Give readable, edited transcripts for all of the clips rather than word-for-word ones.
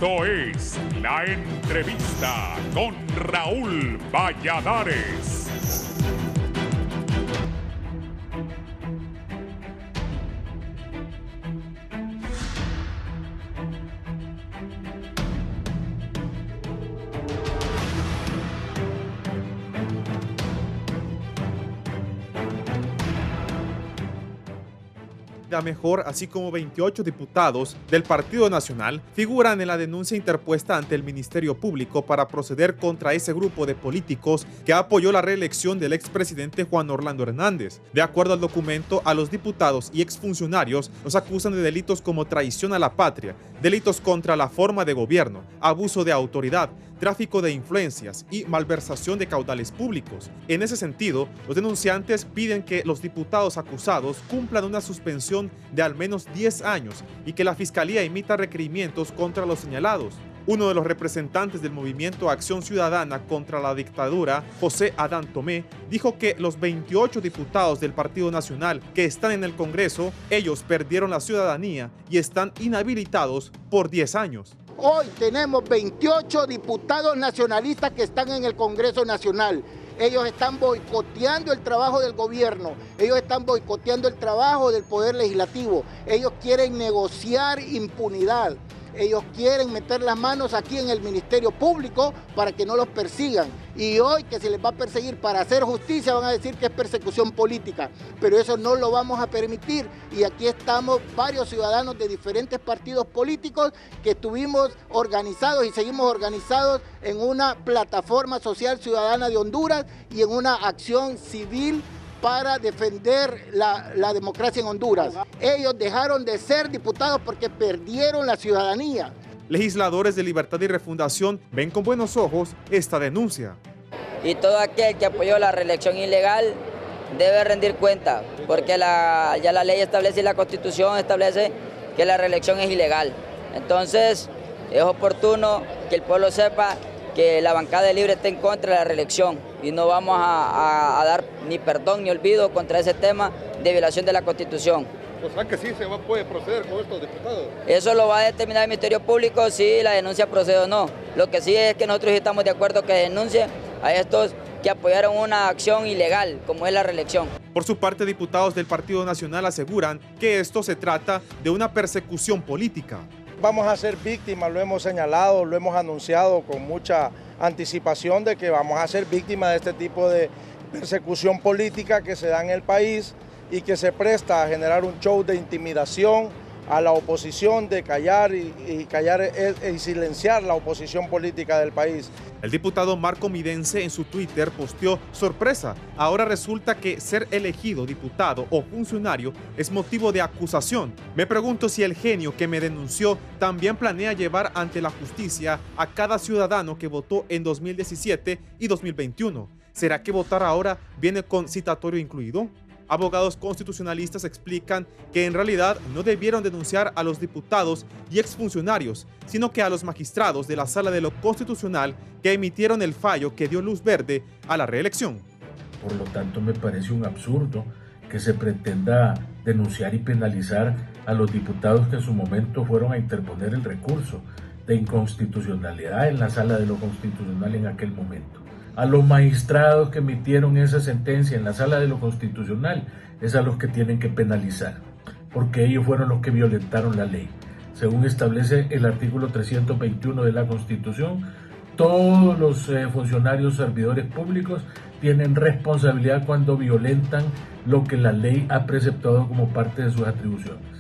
Esto es La Entrevista con Raúl Valladares. Mejor, así como 28 diputados del Partido Nacional, figuran en la denuncia interpuesta ante el Ministerio Público para proceder contra ese grupo de políticos que apoyó la reelección del expresidente Juan Orlando Hernández. De acuerdo al documento, a los diputados y exfuncionarios los acusan de delitos como traición a la patria, delitos contra la forma de gobierno, abuso de autoridad, tráfico de influencias y malversación de caudales públicos. En ese sentido, los denunciantes piden que los diputados acusados cumplan una suspensión de al menos 10 años y que la Fiscalía emita requerimientos contra los señalados. Uno de los representantes del movimiento Acción Ciudadana contra la Dictadura, José Adán Tomé, dijo que los 28 diputados del Partido Nacional que están en el Congreso, ellos perdieron la ciudadanía y están inhabilitados por 10 años. Hoy tenemos 28 diputados nacionalistas que están en el Congreso Nacional. Ellos están boicoteando el trabajo del gobierno, ellos están boicoteando el trabajo del Poder Legislativo, ellos quieren negociar impunidad, ellos quieren meter las manos aquí en el Ministerio Público para que no los persigan. Y hoy que se les va a perseguir para hacer justicia van a decir que es persecución política, pero eso no lo vamos a permitir. Y aquí estamos varios ciudadanos de diferentes partidos políticos que estuvimos organizados y seguimos organizados en una plataforma social ciudadana de Honduras y en una acción civil para defender la democracia en Honduras. Ellos dejaron de ser diputados porque perdieron la ciudadanía. Legisladores de Libertad y Refundación ven con buenos ojos esta denuncia. Y todo aquel que apoyó la reelección ilegal debe rendir cuenta, porque ya la ley establece y la Constitución establece que la reelección es ilegal. Entonces, es oportuno que el pueblo sepa que la bancada de Libre está en contra de la reelección y no vamos a dar ni perdón ni olvido contra ese tema de violación de la Constitución. O sea que sí puede proceder con estos diputados. Eso lo va a determinar el Ministerio Público si la denuncia procede o no. Lo que sí es que nosotros estamos de acuerdo que denuncie a estos que apoyaron una acción ilegal como es la reelección. Por su parte, diputados del Partido Nacional aseguran que esto se trata de una persecución política. Vamos a ser víctimas, lo hemos señalado, lo hemos anunciado con mucha anticipación de que vamos a ser víctimas de este tipo de persecución política que se da en el país y que se presta a generar un show de intimidación a la oposición, de callar y silenciar la oposición política del país. El diputado Marco Midense en su Twitter posteó: sorpresa, ahora resulta que ser elegido diputado o funcionario es motivo de acusación. Me pregunto si el genio que me denunció también planea llevar ante la justicia a cada ciudadano que votó en 2017 y 2021. ¿Será que votar ahora viene con citatorio incluido? Abogados constitucionalistas explican que en realidad no debieron denunciar a los diputados y exfuncionarios, sino que a los magistrados de la Sala de lo Constitucional que emitieron el fallo que dio luz verde a la reelección. Por lo tanto, me parece un absurdo que se pretenda denunciar y penalizar a los diputados que en su momento fueron a interponer el recurso de inconstitucionalidad en la Sala de lo Constitucional en aquel momento. A los magistrados que emitieron esa sentencia en la Sala de lo Constitucional es a los que tienen que penalizar, porque ellos fueron los que violentaron la ley. Según establece el artículo 321 de la Constitución, todos los funcionarios servidores públicos tienen responsabilidad cuando violentan lo que la ley ha preceptado como parte de sus atribuciones.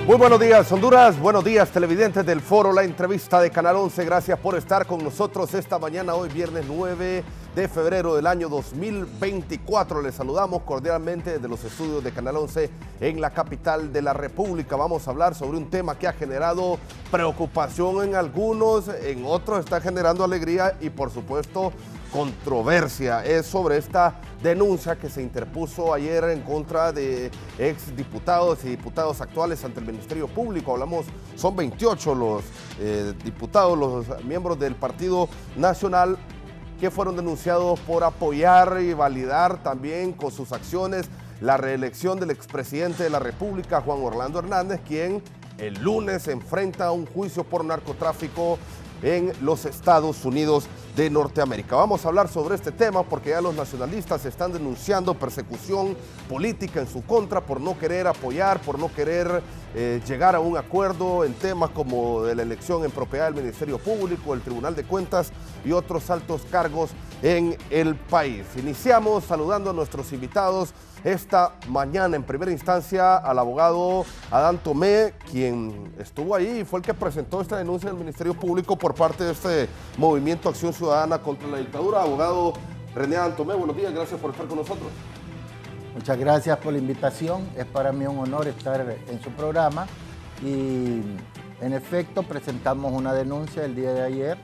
Muy buenos días, Honduras. Buenos días, televidentes del Foro La Entrevista de Canal 11. Gracias por estar con nosotros esta mañana, hoy viernes 9 de febrero del año 2024. Les saludamos cordialmente desde los estudios de Canal 11 en la capital de la República. Vamos a hablar sobre un tema que ha generado preocupación en algunos, en otros está generando alegría y por supuesto controversia. Es sobre esta denuncia que se interpuso ayer en contra de exdiputados y diputados actuales ante el Ministerio Público. Son 28 los diputados, los miembros del Partido Nacional que fueron denunciados por apoyar y validar también con sus acciones la reelección del expresidente de la República, Juan Orlando Hernández, quien el lunes se enfrenta a un juicio por narcotráfico en los Estados Unidos de Norteamérica. Vamos a hablar sobre este tema porque ya los nacionalistas están denunciando persecución política en su contra por no querer apoyar, por no querer llegar a un acuerdo en temas como de la elección en propiedad del Ministerio Público, el Tribunal de Cuentas y otros altos cargos en el país. Iniciamos saludando a nuestros invitados esta mañana. En primera instancia al abogado Adán Tomé, quien estuvo ahí y fue el que presentó esta denuncia del Ministerio Público por parte de este movimiento Acción Ciudadana contra la Dictadura. Abogado René Adán Tomé, buenos días, gracias por estar con nosotros. Muchas gracias por la invitación, es para mí un honor estar en su programa y en efecto presentamos una denuncia el día de ayer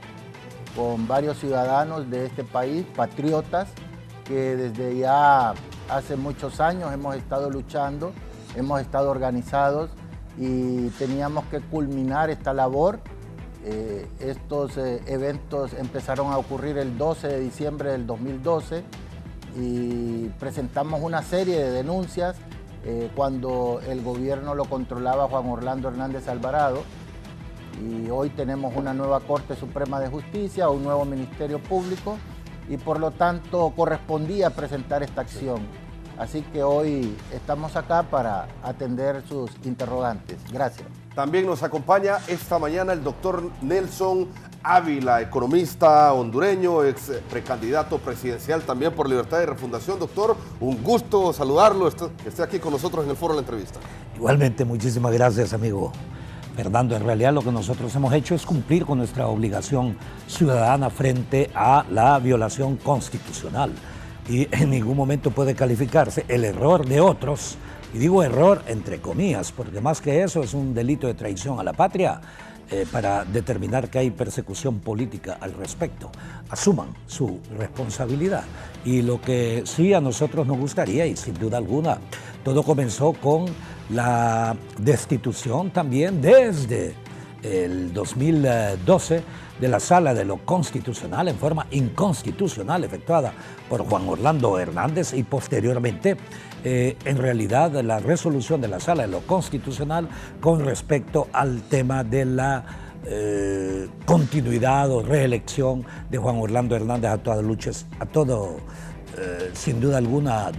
con varios ciudadanos de este país, patriotas, que desde ya hace muchos años hemos estado luchando, hemos estado organizados y teníamos que culminar esta labor. Estos eventos empezaron a ocurrir el 12 de diciembre del 2012 y presentamos una serie de denuncias cuando el gobierno lo controlaba Juan Orlando Hernández Alvarado. Y hoy tenemos una nueva Corte Suprema de Justicia, un nuevo Ministerio Público y por lo tanto correspondía presentar esta acción. Así que hoy estamos acá para atender sus interrogantes. Gracias. También nos acompaña esta mañana el doctor Nelson Ávila, economista hondureño, ex precandidato presidencial también por Libertad y Refundación. Doctor, un gusto saludarlo, que esté aquí con nosotros en el foro de la entrevista. Igualmente, muchísimas gracias, amigo Fernando. En realidad lo que nosotros hemos hecho es cumplir con nuestra obligación ciudadana frente a la violación constitucional. Y en ningún momento puede calificarse el error de otros, y digo error entre comillas, porque más que eso es un delito de traición a la patria, para determinar que hay persecución política al respecto. Asuman su responsabilidad. Y lo que sí a nosotros nos gustaría, y sin duda alguna, todo comenzó con la destitución también desde el 2012 de la Sala de lo Constitucional en forma inconstitucional efectuada por Juan Orlando Hernández y posteriormente en realidad la resolución de la Sala de lo Constitucional con respecto al tema de la continuidad o reelección de Juan Orlando Hernández a todo sin duda alguna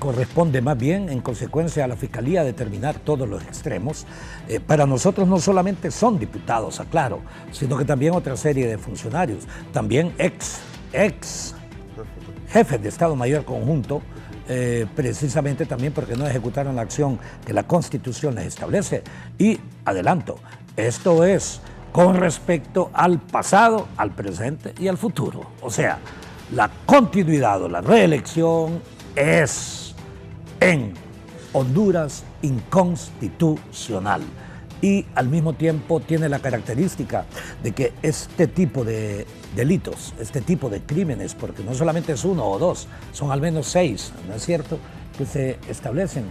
corresponde más bien en consecuencia a la Fiscalía determinar todos los extremos. Para nosotros no solamente son diputados, aclaro, sino que también otra serie de funcionarios, también ex jefes de Estado Mayor Conjunto, precisamente también porque no ejecutaron la acción que la Constitución les establece. Y adelanto, esto es con respecto al pasado, al presente y al futuro. O sea, la continuidad o la reelección es en Honduras inconstitucional y al mismo tiempo tiene la característica de que este tipo de delitos, este tipo de crímenes, porque no solamente es uno o dos, son al menos 6, ¿no es cierto?, que se establecen,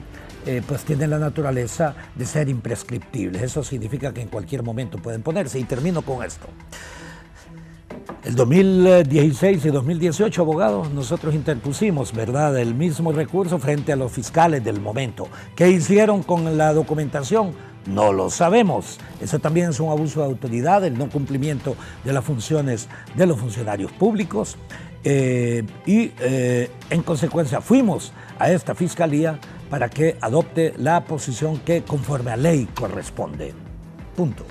pues tienen la naturaleza de ser imprescriptibles. Eso significa que en cualquier momento pueden ponerse. Y termino con esto. El 2016 y 2018, abogados, nosotros interpusimos, ¿verdad?, el mismo recurso frente a los fiscales del momento. ¿Qué hicieron con la documentación? No lo sabemos. Eso también es un abuso de autoridad, el no cumplimiento de las funciones de los funcionarios públicos. En consecuencia fuimos a esta fiscalía para que adopte la posición que conforme a ley corresponde. Punto.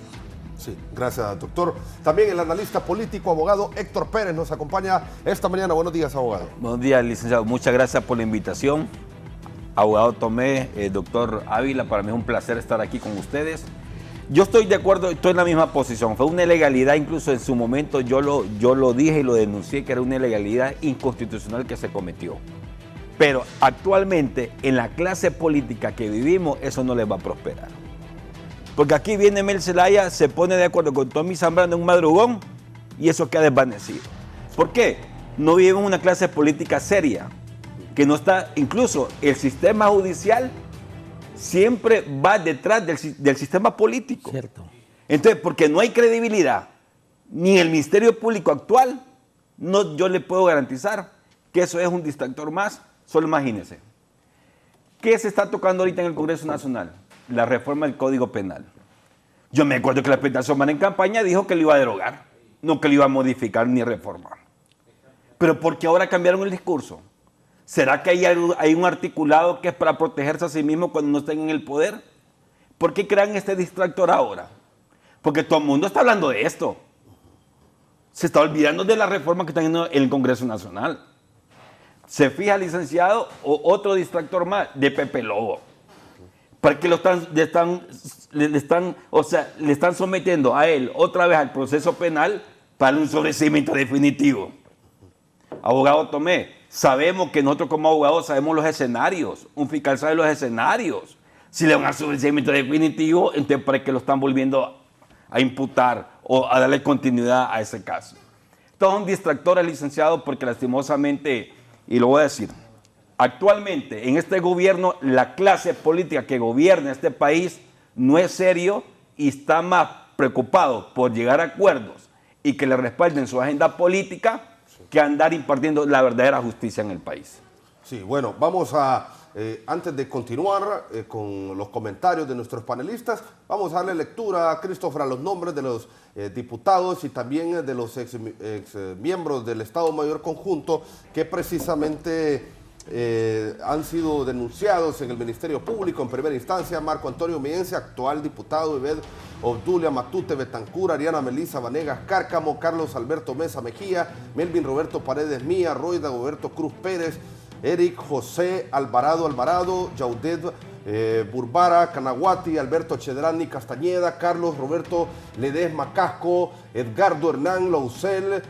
Sí, gracias, doctor. También el analista político, abogado Héctor Pérez, nos acompaña esta mañana. Buenos días, abogado. Buenos días, licenciado. Muchas gracias por la invitación. Abogado Tomé, doctor Ávila, para mí es un placer estar aquí con ustedes. Yo estoy de acuerdo, estoy en la misma posición. Fue una ilegalidad, incluso en su momento yo lo dije y lo denuncié, que era una ilegalidad inconstitucional que se cometió. Pero actualmente, en la clase política que vivimos, eso no les va a prosperar. Porque aquí viene Mel Zelaya, se pone de acuerdo con Tommy Zambrano en un madrugón y eso queda desvanecido. ¿Por qué? No vivimos una clase política seria, que no está, incluso el sistema judicial siempre va detrás del sistema político. Cierto. Entonces, porque no hay credibilidad, ni el Ministerio Público actual, no, yo le puedo garantizar que eso es un distractor más. Solo imagínense. ¿Qué se está tocando ahorita en el Congreso Nacional? La reforma del Código Penal. Yo me acuerdo que la Petra Somana en campaña dijo que lo iba a derogar, no que lo iba a modificar ni reformar. Pero ¿por qué ahora cambiaron el discurso? ¿Será que hay un articulado que es para protegerse a sí mismo cuando no estén en el poder? ¿Por qué crean este distractor ahora? Porque todo el mundo está hablando de esto. Se está olvidando de la reforma que están en el Congreso Nacional. Se fija, licenciado, otro distractor más de Pepe Lobo. Porque le están sometiendo a él otra vez al proceso penal para un sobreseimiento definitivo. Abogado Tomé, sabemos que nosotros como abogados sabemos los escenarios. Un fiscal sabe los escenarios. Si le van a hacer un sobreseimiento definitivo, entonces ¿para qué lo están volviendo a imputar o a darle continuidad a ese caso? Todo es un distractor, licenciado, porque lastimosamente, y lo voy a decir, actualmente en este gobierno la clase política que gobierna este país no es serio y está más preocupado por llegar a acuerdos y que le respalden su agenda política que andar impartiendo la verdadera justicia en el país. Sí, bueno, vamos a, antes de continuar con los comentarios de nuestros panelistas, vamos a darle lectura a Christopher a los nombres de los diputados y también de los ex miembros del Estado Mayor Conjunto que precisamente han sido denunciados en el Ministerio Público en primera instancia. Marco Antonio Miense, actual diputado, Ibed Obdulia Matute Betancur, Ariana Melisa Vanegas Cárcamo, Carlos Alberto Mesa Mejía, Melvin Roberto Paredes Mía, Roy Dagoberto Cruz Pérez, Eric José Alvarado, Yaudet Burbara Canaguati, Alberto Chedrani Castañeda, Carlos Roberto Ledesma Casco, Edgardo Hernán Lousel,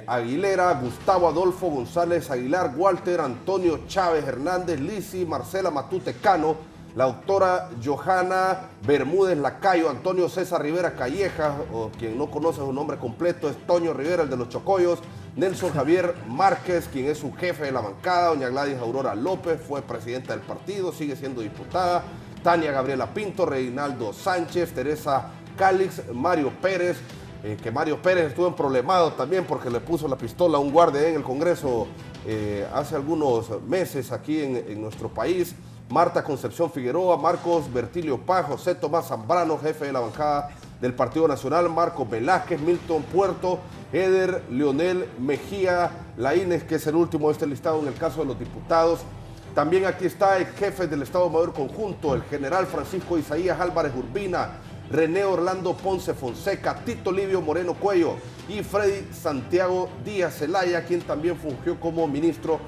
Aguilera, Gustavo Adolfo González Aguilar, Walter Antonio Chávez Hernández, Lisi Marcela Matute Cano, la doctora Johanna Bermúdez Lacayo, Antonio César Rivera Calleja, o quien no conoce su nombre completo es Toño Rivera, el de los Chocollos, Nelson Javier Márquez, quien es su jefe de la bancada, doña Gladys Aurora López, fue presidenta del partido, sigue siendo diputada, Tania Gabriela Pinto, Reinaldo Sánchez, Teresa Cálix, Mario Pérez, que Mario Pérez estuvo problemado también porque le puso la pistola a un guardia en el Congreso hace algunos meses aquí en nuestro país, Marta Concepción Figueroa, Marcos Bertilio Paz, José Tomás Zambrano, jefe de la bancada del Partido Nacional, Marcos Velázquez, Milton Puerto, Eder Leonel Mejía Laínez, que es el último de este listado en el caso de los diputados. También aquí está el jefe del Estado Mayor Conjunto, el general Francisco Isaías Álvarez Urbina, René Orlando Ponce Fonseca, Tito Livio Moreno Cuello y Freddy Santiago Díaz Zelaya, quien también fungió como ministro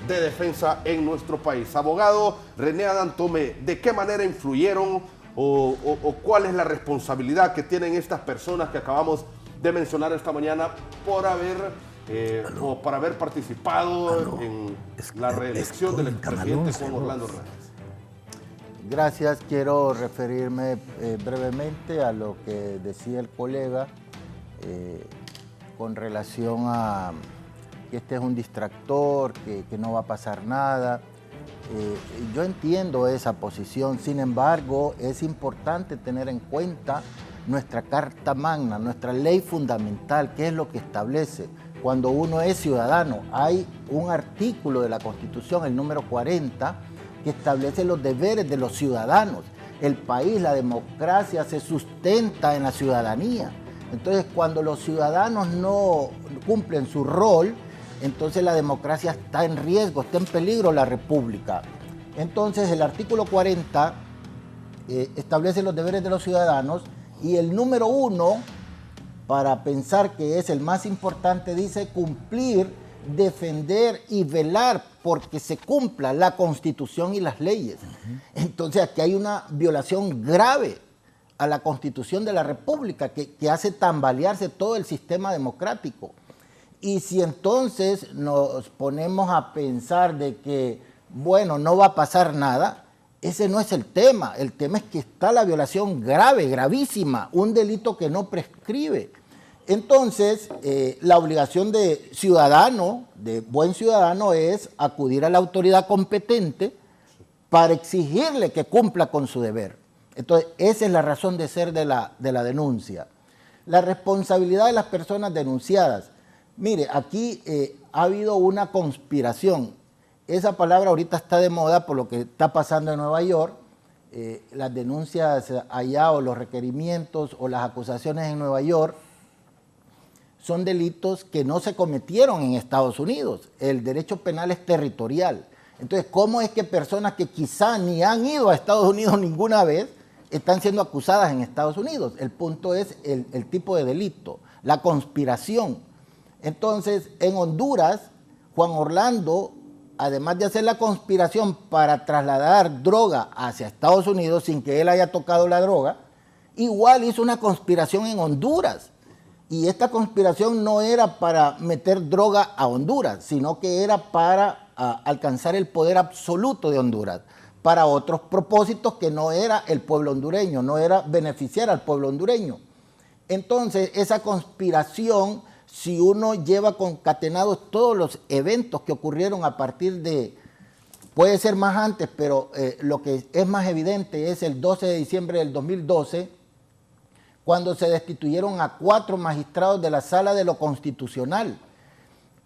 de Defensa en nuestro país. Abogado René Adán Tomé, ¿de qué manera influyeron o cuál es la responsabilidad que tienen estas personas que acabamos de mencionar esta mañana por haber participado en la reelección del expresidente Juan Orlando Hernández? Gracias, quiero referirme brevemente a lo que decía el colega con relación a que este es un distractor, que no va a pasar nada. Yo entiendo esa posición, sin embargo, es importante tener en cuenta nuestra Carta Magna, nuestra ley fundamental, que es lo que establece cuando uno es ciudadano. Hay un artículo de la Constitución, el número 40, que establece los deberes de los ciudadanos. El país, la democracia se sustenta en la ciudadanía. Entonces, cuando los ciudadanos no cumplen su rol, entonces la democracia está en riesgo, está en peligro la república. Entonces el artículo 40 establece los deberes de los ciudadanos y el número 1, para pensar que es el más importante, dice cumplir, defender y velar porque se cumpla la Constitución y las leyes. Entonces aquí hay una violación grave a la Constitución de la República, que hace tambalearse todo el sistema democrático. Y si entonces nos ponemos a pensar de que, bueno, no va a pasar nada, ese no es el tema es que está la violación grave, gravísima, un delito que no prescribe. Entonces, la obligación de ciudadano, de buen ciudadano, es acudir a la autoridad competente para exigirle que cumpla con su deber. Entonces, esa es la razón de ser de la denuncia. La responsabilidad de las personas denunciadas. Mire, aquí ha habido una conspiración. Esa palabra ahorita está de moda por lo que está pasando en Nueva York. Las denuncias allá o los requerimientos o las acusaciones en Nueva York son delitos que no se cometieron en Estados Unidos. El derecho penal es territorial. Entonces, ¿cómo es que personas que quizá ni han ido a Estados Unidos ninguna vez están siendo acusadas en Estados Unidos? El punto es el tipo de delito, la conspiración. Entonces, en Honduras, Juan Orlando, además de hacer la conspiración para trasladar droga hacia Estados Unidos sin que él haya tocado la droga, igual hizo una conspiración en Honduras. Y esta conspiración no era para meter droga a Honduras, sino que era para alcanzar el poder absoluto de Honduras, para otros propósitos que no era el pueblo hondureño, no era beneficiar al pueblo hondureño. Entonces, esa conspiración, si uno lleva concatenados todos los eventos que ocurrieron a partir de, puede ser más antes, pero lo que es más evidente es el 12 de diciembre del 2012, cuando se destituyeron a 4 magistrados de la Sala de lo Constitucional.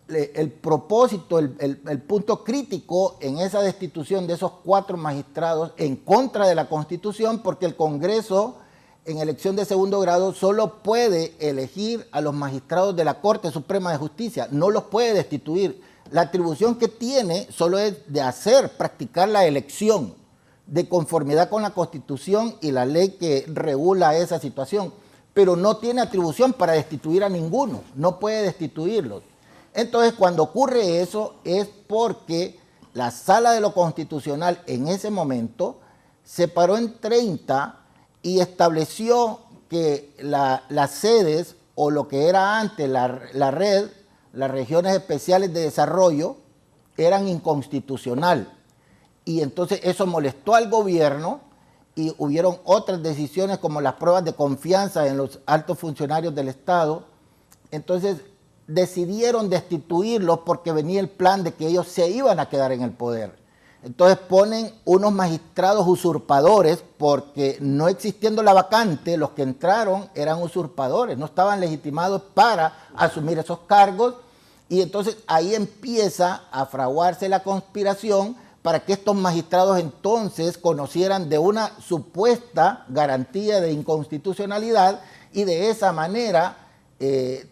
El propósito, el punto crítico en esa destitución de esos 4 magistrados en contra de la Constitución, porque el Congreso en elección de segundo grado solo puede elegir a los magistrados de la Corte Suprema de Justicia, no los puede destituir. La atribución que tiene solo es de practicar la elección de conformidad con la Constitución y la ley que regula esa situación, pero no tiene atribución para destituir a ninguno, no puede destituirlos. Entonces, cuando ocurre eso es porque la Sala de lo Constitucional en ese momento se paró en 30 y estableció que las sedes o lo que era antes la red, las regiones especiales de desarrollo, eran inconstitucional. Y entonces eso molestó al gobierno y hubieron otras decisiones como las pruebas de confianza en los altos funcionarios del Estado. Entonces decidieron destituirlos porque venía el plan de que ellos se iban a quedar en el poder. Entonces ponen unos magistrados usurpadores porque no existiendo la vacante, los que entraron eran usurpadores, no estaban legitimados para asumir esos cargos y entonces ahí empieza a fraguarse la conspiración para que estos magistrados entonces conocieran de una supuesta garantía de inconstitucionalidad y de esa manera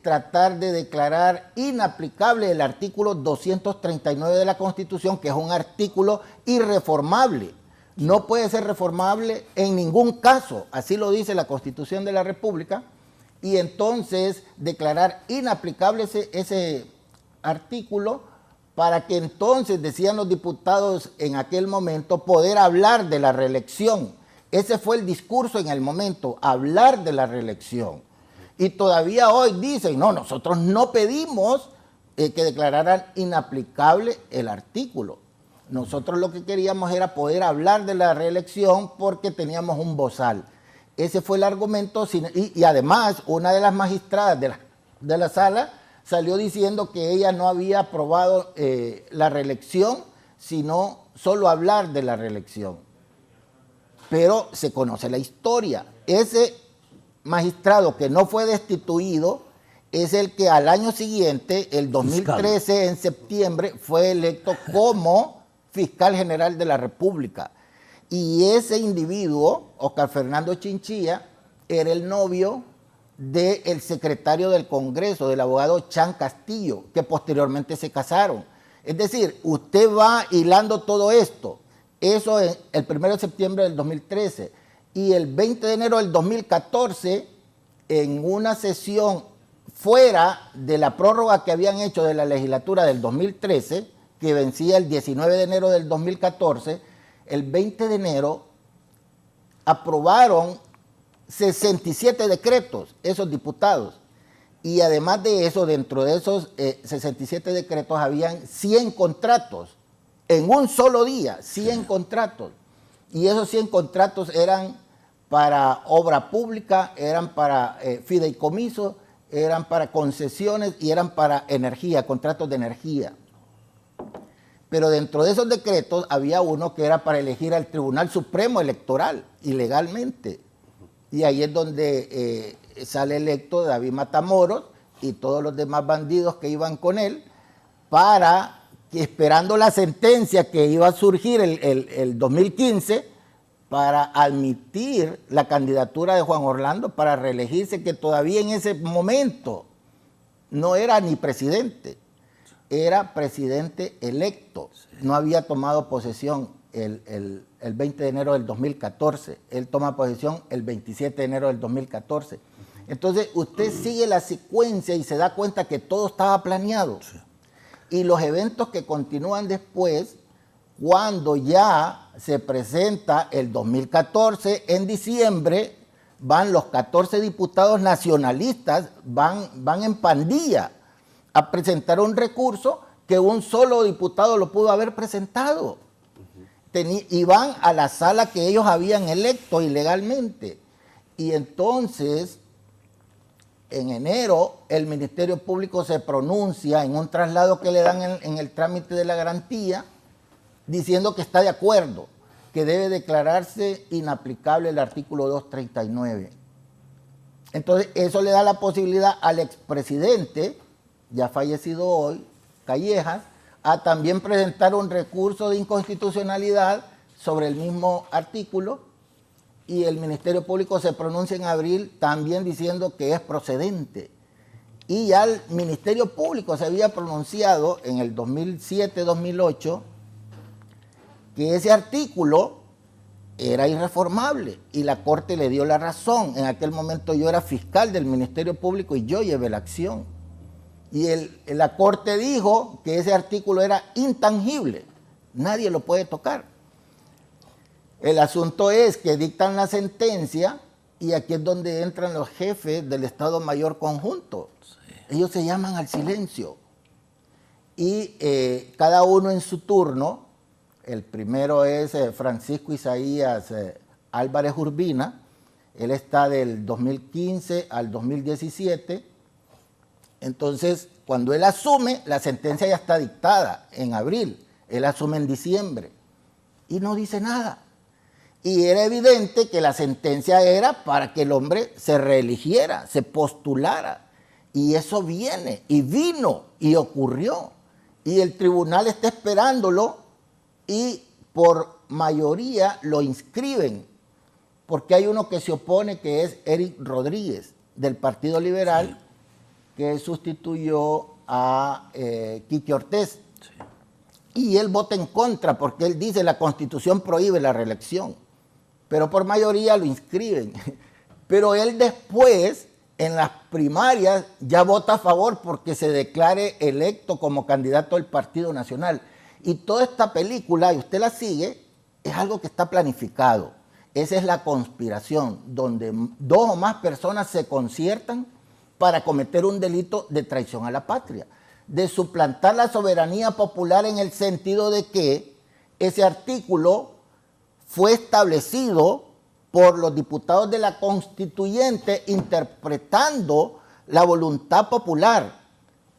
tratar de declarar inaplicable el artículo 239 de la Constitución, que es un artículo irreformable. No puede ser reformable en ningún caso, así lo dice la Constitución de la República, y entonces declarar inaplicable ese artículo para que entonces, decían los diputados en aquel momento, poder hablar de la reelección. Ese fue el discurso en el momento, hablar de la reelección. Y todavía hoy dicen, no, nosotros no pedimos que declararan inaplicable el artículo. Nosotros lo que queríamos era poder hablar de la reelección porque teníamos un bozal. Ese fue el argumento, y además una de las magistradas de la sala salió diciendo que ella no había aprobado la reelección, sino solo hablar de la reelección. Pero se conoce la historia. Ese magistrado que no fue destituido es el que al año siguiente, el 2013, en septiembre, fue electo como fiscal general de la República. Y ese individuo, Oscar Fernando Chinchilla, era el novio del secretario del Congreso, del abogado Chan Castillo, que posteriormente se casaron. Es decir, usted va hilando todo esto. Eso es el 1 de septiembre del 2013. Y el 20 de enero del 2014, en una sesión fuera de la prórroga que habían hecho de la legislatura del 2013, que vencía el 19 de enero del 2014, el 20 de enero aprobaron 67 decretos, esos diputados. Y además de eso, dentro de esos 67 decretos habían 100 contratos. En un solo día, 100 contratos. Y esos 100 contratos eran para obra pública, eran para fideicomiso, eran para concesiones y eran para energía, contratos de energía. Pero dentro de esos decretos había uno que era para elegir al Tribunal Supremo Electoral, ilegalmente. Y ahí es donde sale electo David Matamoros y todos los demás bandidos que iban con él, para que, esperando la sentencia que iba a surgir el 2015, para admitir la candidatura de Juan Orlando para reelegirse, que todavía en ese momento no era ni presidente, era presidente electo, no había tomado posesión el 20 de enero del 2014, él toma posesión el 27 de enero del 2014. Entonces usted sigue la secuencia y se da cuenta que todo estaba planeado. Y los eventos que continúan después, cuando ya se presenta el 2014, en diciembre, van los 14 diputados nacionalistas, van en pandilla a presentar un recurso que un solo diputado lo pudo haber presentado. Y van a la sala que ellos habían electo ilegalmente. Y entonces, en enero, el Ministerio Público se pronuncia en un traslado que le dan en el trámite de la garantía, diciendo que está de acuerdo, que debe declararse inaplicable el artículo 239. Entonces, eso le da la posibilidad al expresidente, ya fallecido hoy, Callejas, a también presentar un recurso de inconstitucionalidad sobre el mismo artículo, y el Ministerio Público se pronuncia en abril también diciendo que es procedente. Y ya el Ministerio Público se había pronunciado en el 2007-2008 que ese artículo era irreformable, y la Corte le dio la razón. En aquel momento yo era fiscal del Ministerio Público y yo llevé la acción. Y la Corte dijo que ese artículo era intangible, nadie lo puede tocar. El asunto es que dictan la sentencia, y aquí es donde entran los jefes del Estado Mayor Conjunto. Sí. Ellos se llaman al silencio. Y cada uno en su turno. El primero es Francisco Isaías Álvarez Urbina. Él está del 2015 al 2017. Entonces, cuando él asume, la sentencia ya está dictada en abril. Él asume en diciembre y no dice nada. Y era evidente que la sentencia era para que el hombre se reeligiera, se postulara. Y eso viene, y vino, y ocurrió. Y el tribunal está esperándolo, y por mayoría lo inscriben, porque hay uno que se opone, que es Eric Rodríguez, del Partido Liberal, sí, que sustituyó a Quique Ortiz. Sí. Y él vota en contra, porque él dice la Constitución prohíbe la reelección, pero por mayoría lo inscriben. Pero él después, en las primarias, ya vota a favor porque se declare electo como candidato del Partido Nacional. Y toda esta película, y usted la sigue, es algo que está planificado. Esa es la conspiración, donde dos o más personas se conciertan para cometer un delito de traición a la patria, de suplantar la soberanía popular, en el sentido de que ese artículo fue establecido por los diputados de la Constituyente, interpretando la voluntad popular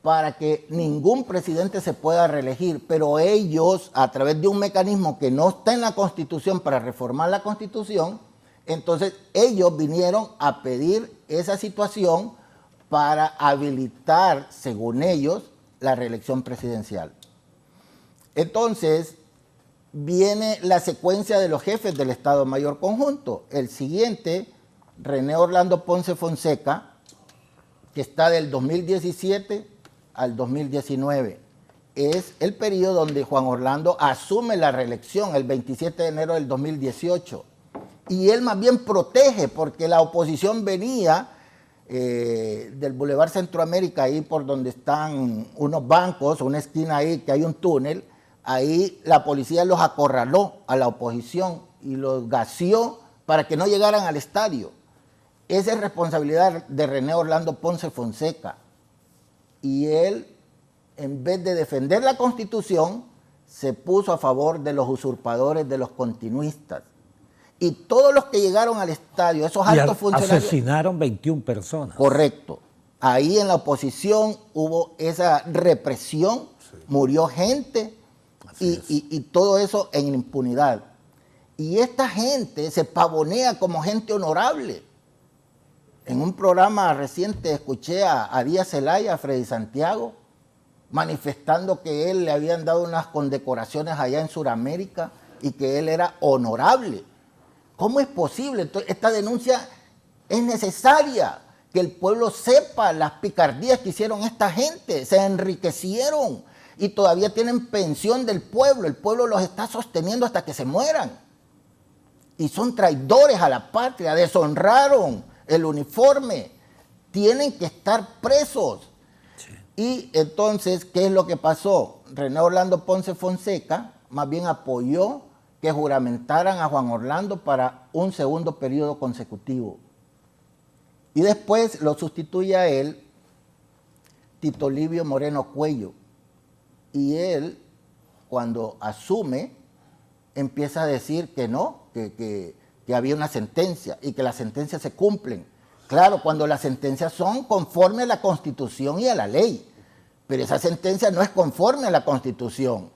para que ningún presidente se pueda reelegir. Pero ellos, a través de un mecanismo que no está en la Constitución para reformar la Constitución, entonces ellos vinieron a pedir esa situación para habilitar, según ellos, la reelección presidencial. Entonces, viene la secuencia de los jefes del Estado Mayor Conjunto. El siguiente, René Orlando Ponce Fonseca, que está del 2017 al 2019. Es el periodo donde Juan Orlando asume la reelección, el 27 de enero del 2018. Y él más bien protege, porque la oposición venía del Boulevard Centroamérica, ahí por donde están unos bancos, una esquina ahí que hay un túnel. Ahí la policía los acorraló a la oposición y los gaseó para que no llegaran al estadio. esa es responsabilidad de René Orlando Ponce Fonseca. Y él, en vez de defender la Constitución, se puso a favor de los usurpadores, de los continuistas. Y todos los que llegaron al estadio, esos altos funcionarios... Asesinaron 21 personas. Correcto. Ahí en la oposición hubo esa represión, sí. Murió gente y todo eso en impunidad. Y esta gente se pavonea como gente honorable. En un programa reciente escuché a Díaz Zelaya, a Freddy Santiago, manifestando que él le habían dado unas condecoraciones allá en Sudamérica y que él era honorable. ¿Cómo es posible? Entonces, esta denuncia es necesaria, que el pueblo sepa las picardías que hicieron esta gente, se enriquecieron y todavía tienen pensión del pueblo, el pueblo los está sosteniendo hasta que se mueran. Y son traidores a la patria, deshonraron el uniforme, tienen que estar presos. Sí. Y entonces, ¿qué es lo que pasó? René Orlando Ponce Fonseca más bien apoyó que juramentaran a Juan Orlando para un segundo periodo consecutivo. Y después lo sustituye a él Tito Livio Moreno Cuello. Y él, cuando asume, empieza a decir que no, que había una sentencia y que las sentencias se cumplen. Claro, cuando las sentencias son conforme a la Constitución y a la ley, pero esa sentencia no es conforme a la Constitución.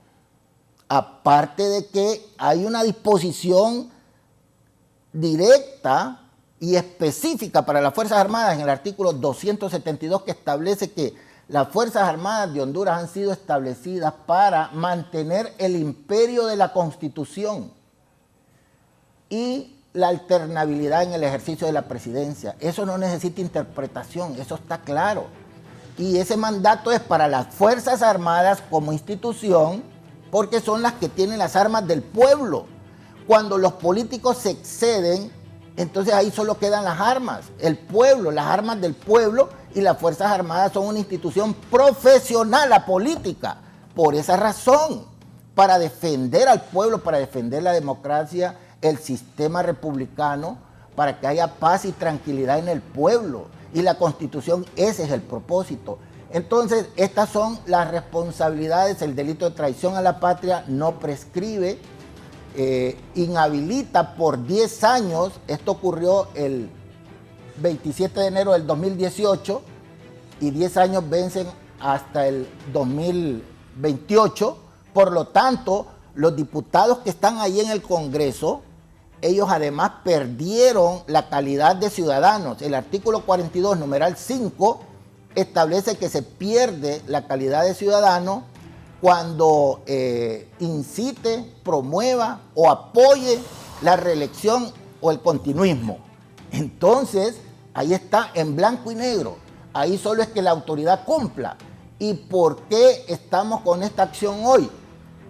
Aparte de que hay una disposición directa y específica para las Fuerzas Armadas en el artículo 272 que establece que las Fuerzas Armadas de Honduras han sido establecidas para mantener el imperio de la Constitución y la alternabilidad en el ejercicio de la presidencia. Eso no necesita interpretación, eso está claro. Y ese mandato es para las Fuerzas Armadas como institución, porque son las que tienen las armas del pueblo. Cuando los políticos se exceden, entonces ahí solo quedan las armas, el pueblo, las armas del pueblo, y las Fuerzas Armadas son una institución profesional, apolítica. Por esa razón, para defender al pueblo, para defender la democracia, el sistema republicano, para que haya paz y tranquilidad en el pueblo. Y la Constitución, ese es el propósito. Entonces, estas son las responsabilidades. El delito de traición a la patria no prescribe, inhabilita por 10 años. Esto ocurrió el 27 de enero del 2018 y 10 años vencen hasta el 2028. Por lo tanto, los diputados que están ahí en el Congreso, ellos además perdieron la calidad de ciudadanos. El artículo 42, numeral 5, establece que se pierde la calidad de ciudadano cuando incite, promueva o apoye la reelección o el continuismo. Entonces, ahí está en blanco y negro. Ahí solo es que la autoridad cumpla. ¿Y por qué estamos con esta acción hoy?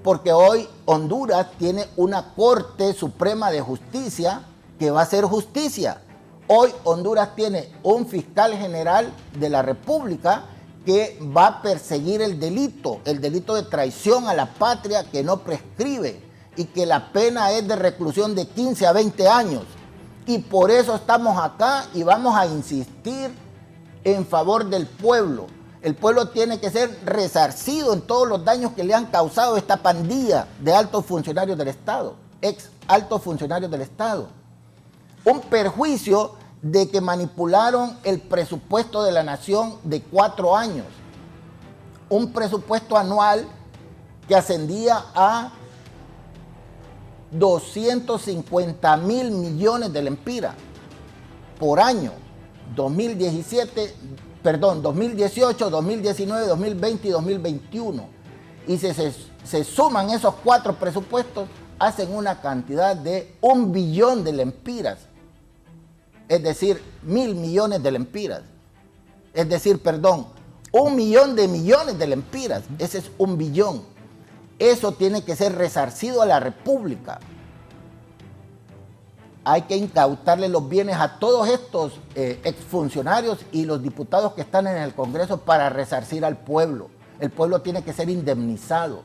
Porque hoy Honduras tiene una Corte Suprema de Justicia que va a hacer justicia. Hoy Honduras tiene un fiscal general de la República que va a perseguir el delito de traición a la patria que no prescribe y que la pena es de reclusión de 15 a 20 años. Y por eso estamos acá y vamos a insistir en favor del pueblo. El pueblo tiene que ser resarcido en todos los daños que le han causado esta pandilla de altos funcionarios del Estado, ex altos funcionarios del Estado. Un perjuicio de que manipularon el presupuesto de la nación de 4 años. Un presupuesto anual que ascendía a 250.000 millones de lempiras por año. 2018, 2019, 2020 y 2021. Y se suman esos 4 presupuestos, hacen una cantidad de 1 billón de lempiras. Es decir, 1.000 millones de lempiras. Es decir, 1 millón de millones de lempiras. Ese es 1 billón. Eso tiene que ser resarcido a la República. Hay que incautarle los bienes a todos estos exfuncionarios y los diputados que están en el Congreso para resarcir al pueblo. El pueblo tiene que ser indemnizado.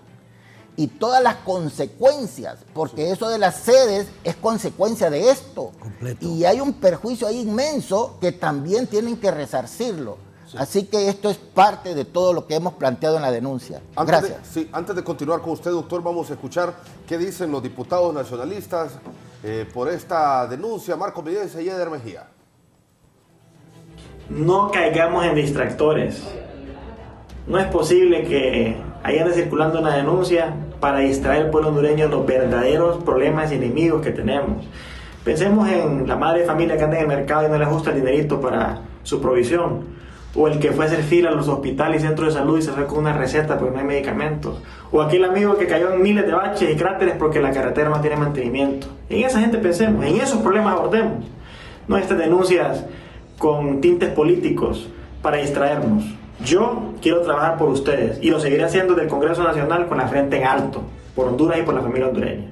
y todas las consecuencias, porque eso de las sedes es consecuencia de esto. Completo. Y hay un perjuicio ahí inmenso que también tienen que resarcirlo. Sí. Así que esto es parte de todo lo que hemos planteado en la denuncia. Gracias. Antes de continuar con usted, doctor, vamos a escuchar qué dicen los diputados nacionalistas por esta denuncia. Marco Vidense y Eder Mejía. No caigamos en distractores. No es posible que ahí ande circulando una denuncia para distraer al pueblo hondureño de los verdaderos problemas y enemigos que tenemos. Pensemos en la madre de familia que anda en el mercado y no le ajusta el dinerito para su provisión. O el que fue a hacer fila a los hospitales y centros de salud y se fue con una receta porque no hay medicamentos. O aquel amigo que cayó en miles de baches y cráteres porque la carretera no tiene mantenimiento. En esa gente pensemos, en esos problemas abordemos. No estas denuncias con tintes políticos para distraernos. Yo quiero trabajar por ustedes y lo seguiré haciendo desde el Congreso Nacional con la frente en alto, por Honduras y por la familia hondureña.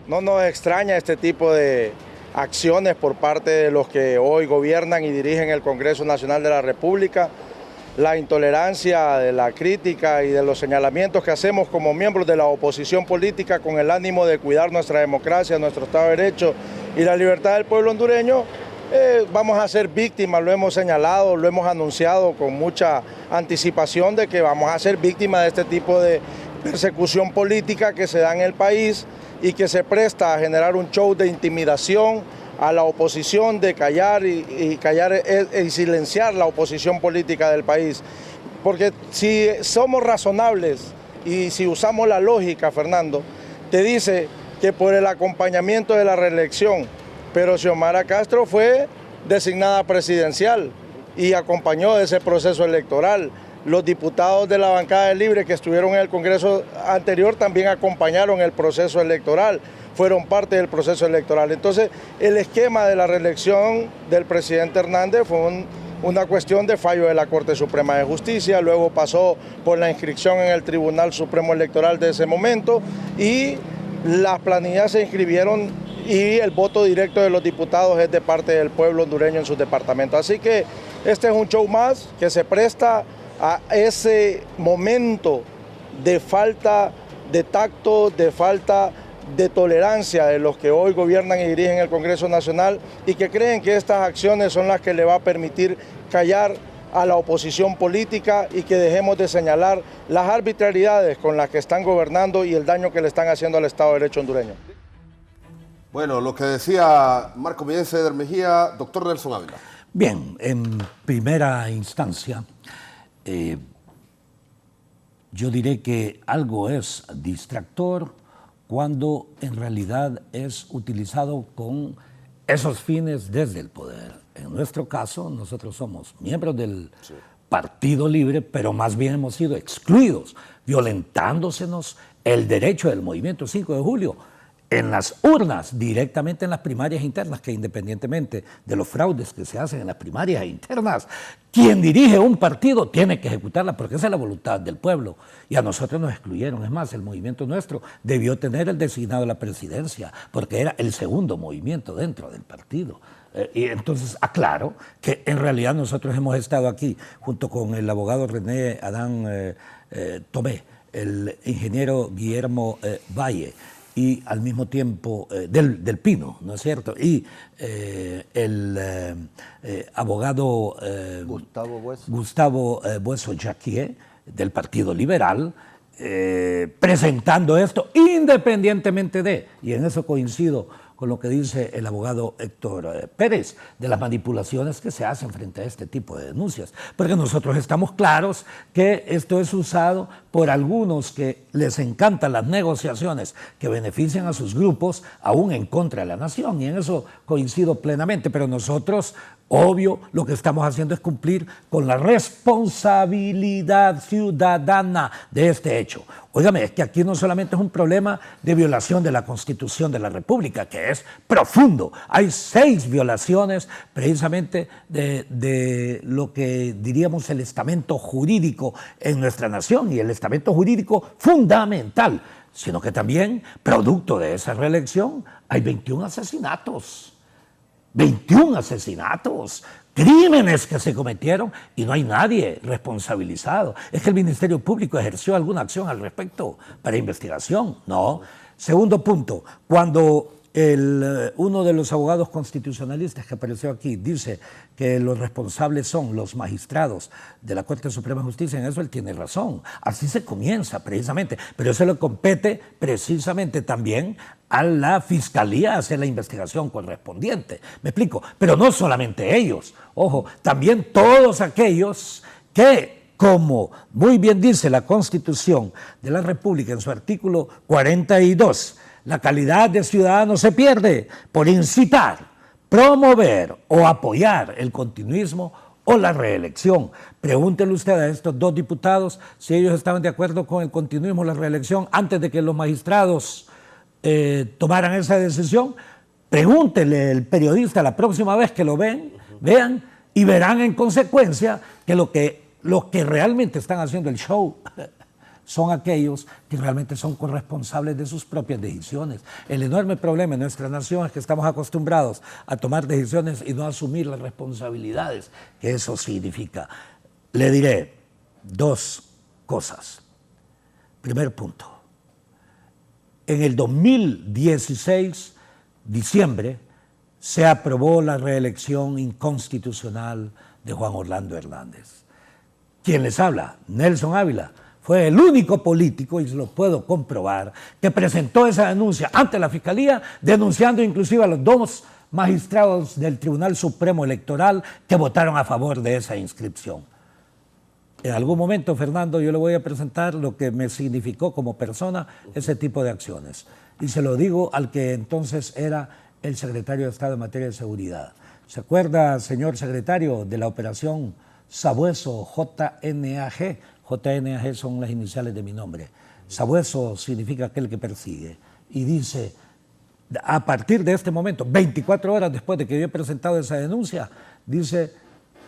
No nos extraña este tipo de acciones por parte de los que hoy gobiernan y dirigen el Congreso Nacional de la República. La intolerancia de la crítica y de los señalamientos que hacemos como miembros de la oposición política con el ánimo de cuidar nuestra democracia, nuestro Estado de Derecho y la libertad del pueblo hondureño. Vamos a ser víctimas, lo hemos señalado, lo hemos anunciado con mucha anticipación de que vamos a ser víctimas de este tipo de persecución política que se da en el país y que se presta a generar un show de intimidación a la oposición, de callar y silenciar la oposición política del país. Porque si somos razonables y si usamos la lógica, Fernando, te dice que por el acompañamiento de la reelección, pero Xiomara Castro fue designada presidencial y acompañó ese proceso electoral. Los diputados de la bancada de Libre que estuvieron en el Congreso anterior también acompañaron el proceso electoral, fueron parte del proceso electoral. Entonces, el esquema de la reelección del presidente Hernández fue una cuestión de fallo de la Corte Suprema de Justicia, luego pasó por la inscripción en el Tribunal Supremo Electoral de ese momento y las planillas se inscribieron y el voto directo de los diputados es de parte del pueblo hondureño en sus departamentos. Así que este es un show más que se presta a ese momento de falta de tacto, de falta de tolerancia de los que hoy gobiernan y dirigen el Congreso Nacional y que creen que estas acciones son las que le va a permitir callar a la oposición política y que dejemos de señalar las arbitrariedades con las que están gobernando y el daño que le están haciendo al Estado de Derecho hondureño. Bueno, lo que decía Marco Vidense, Eder Mejía, doctor Nelson Ávila. Bien, en primera instancia, yo diré que algo es distractor cuando en realidad es utilizado con esos fines desde el poder. En nuestro caso, nosotros somos miembros del Partido Libre, pero más bien hemos sido excluidos, violentándosenos el derecho del Movimiento 5 de Julio en las urnas, directamente en las primarias internas, que independientemente de los fraudes que se hacen en las primarias internas, quien dirige un partido tiene que ejecutarla porque esa es la voluntad del pueblo. Y a nosotros nos excluyeron. Es más, el movimiento nuestro debió tener el designado de la presidencia porque era el segundo movimiento dentro del partido. Y entonces aclaro que en realidad nosotros hemos estado aquí junto con el abogado René Adán Tomé, el ingeniero Guillermo Valle, y al mismo tiempo del Pino, ¿no es cierto? Y el abogado Gustavo Bueso Jacquier, del Partido Liberal, presentando esto independientemente de, y en eso coincido con lo que dice el abogado Héctor Pérez, de las manipulaciones que se hacen frente a este tipo de denuncias. Porque nosotros estamos claros que esto es usado por algunos que les encantan las negociaciones que benefician a sus grupos, aún en contra de la nación, y en eso coincido plenamente. Pero nosotros, obvio, lo que estamos haciendo es cumplir con la responsabilidad ciudadana de este hecho. Óigame, es que aquí no solamente es un problema de violación de la Constitución de la República, que es profundo. Hay 6 violaciones precisamente de lo que diríamos el estamento jurídico en nuestra nación, y el estamento jurídico fundamental, sino que también, producto de esa reelección, hay 21 asesinatos. 21 asesinatos, crímenes que se cometieron y no hay nadie responsabilizado. ¿Es que el Ministerio Público ejerció alguna acción al respecto para investigación? No. Segundo punto, cuando uno de los abogados constitucionalistas que apareció aquí dice que los responsables son los magistrados de la Corte Suprema de Justicia, en eso él tiene razón. Así se comienza precisamente, pero eso le compete precisamente también a la Fiscalía hacer la investigación correspondiente. ¿Me explico? Pero no solamente ellos, ojo, también todos aquellos que, como muy bien dice la Constitución de la República en su artículo 42, la calidad de ciudadano se pierde por incitar, promover o apoyar el continuismo o la reelección. Pregúntenle usted a estos dos diputados si ellos estaban de acuerdo con el continuismo o la reelección antes de que los magistrados tomaran esa decisión. Pregúntenle al periodista la próxima vez que lo vean y verán en consecuencia que los que realmente están haciendo el show son aquellos que realmente son corresponsables de sus propias decisiones. El enorme problema en nuestra nación es que estamos acostumbrados a tomar decisiones y no a asumir las responsabilidades que eso significa. Le diré dos cosas. Primer punto. En el 2016, diciembre, se aprobó la reelección inconstitucional de Juan Orlando Hernández. ¿Quién les habla? Nelson Ávila. Fue el único político, y lo puedo comprobar, que presentó esa denuncia ante la Fiscalía, denunciando inclusive a los dos magistrados del Tribunal Supremo Electoral que votaron a favor de esa inscripción. En algún momento, Fernando, yo le voy a presentar lo que me significó como persona ese tipo de acciones. Y se lo digo al que entonces era el secretario de Estado en materia de seguridad. ¿Se acuerda, señor secretario, de la operación Sabueso JNAG? JNAG son las iniciales de mi nombre. Sabueso significa aquel que persigue. Y dice, a partir de este momento, 24 horas después de que yo he presentado esa denuncia, dice,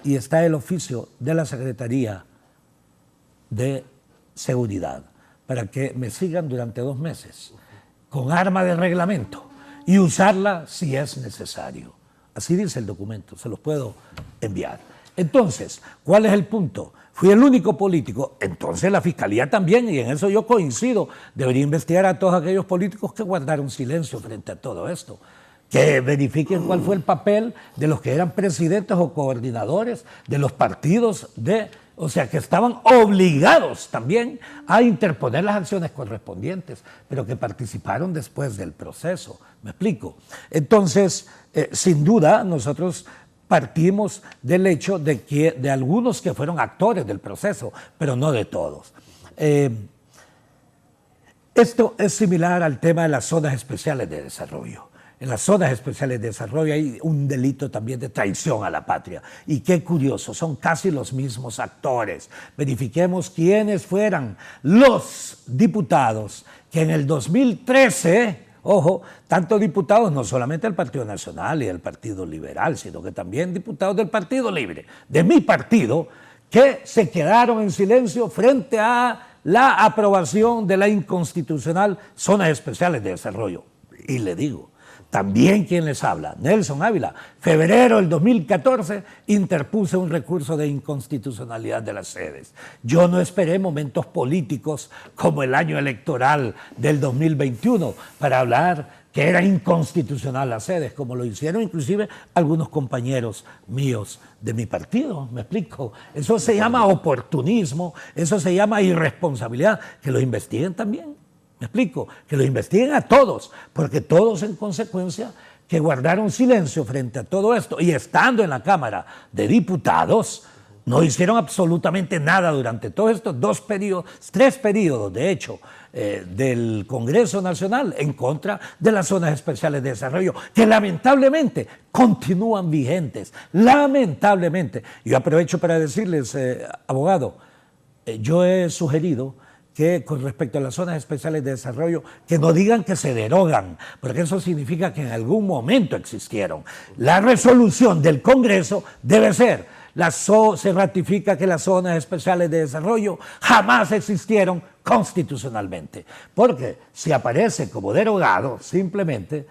y está el oficio de la Secretaría de Seguridad, para que me sigan durante 2 meses, con arma de reglamento, y usarla si es necesario. Así dice el documento, se los puedo enviar. Entonces, ¿cuál es el punto? Fui el único político, entonces la Fiscalía también, y en eso yo coincido, debería investigar a todos aquellos políticos que guardaron silencio frente a todo esto, que verifiquen cuál fue el papel de los que eran presidentes o coordinadores de los partidos o sea, que estaban obligados también a interponer las acciones correspondientes, pero que participaron después del proceso. ¿Me explico? Entonces, sin duda, nosotros partimos del hecho de algunos que fueron actores del proceso, pero no de todos. Esto es similar al tema de las zonas especiales de desarrollo. En las zonas especiales de desarrollo hay un delito también de traición a la patria. Y qué curioso, son casi los mismos actores. Verifiquemos quiénes fueran los diputados que en el 2013... Ojo, tanto diputados no solamente del Partido Nacional y del Partido Liberal, sino que también diputados del Partido Libre, de mi partido, que se quedaron en silencio frente a la aprobación de la inconstitucional Zonas Especiales de Desarrollo. Y le digo, también quien les habla, Nelson Ávila, febrero del 2014, interpuse un recurso de inconstitucionalidad de las sedes. Yo no esperé momentos políticos como el año electoral del 2021 para hablar que era inconstitucional las sedes, como lo hicieron inclusive algunos compañeros míos de mi partido. ¿Me explico? Eso se llama oportunismo, eso se llama irresponsabilidad, que lo investiguen también. ¿Me explico? Que lo investiguen a todos, porque todos en consecuencia que guardaron silencio frente a todo esto y estando en la Cámara de Diputados, no hicieron absolutamente nada durante todos estos 3 periodos, de hecho, del Congreso Nacional en contra de las zonas especiales de desarrollo, que lamentablemente continúan vigentes, lamentablemente. Yo aprovecho para decirles, abogado, yo he sugerido que con respecto a las zonas especiales de desarrollo, que no digan que se derogan, porque eso significa que en algún momento existieron. La resolución del Congreso debe ser, se ratifica que las zonas especiales de desarrollo jamás existieron constitucionalmente, porque si aparece como derogado, simplemente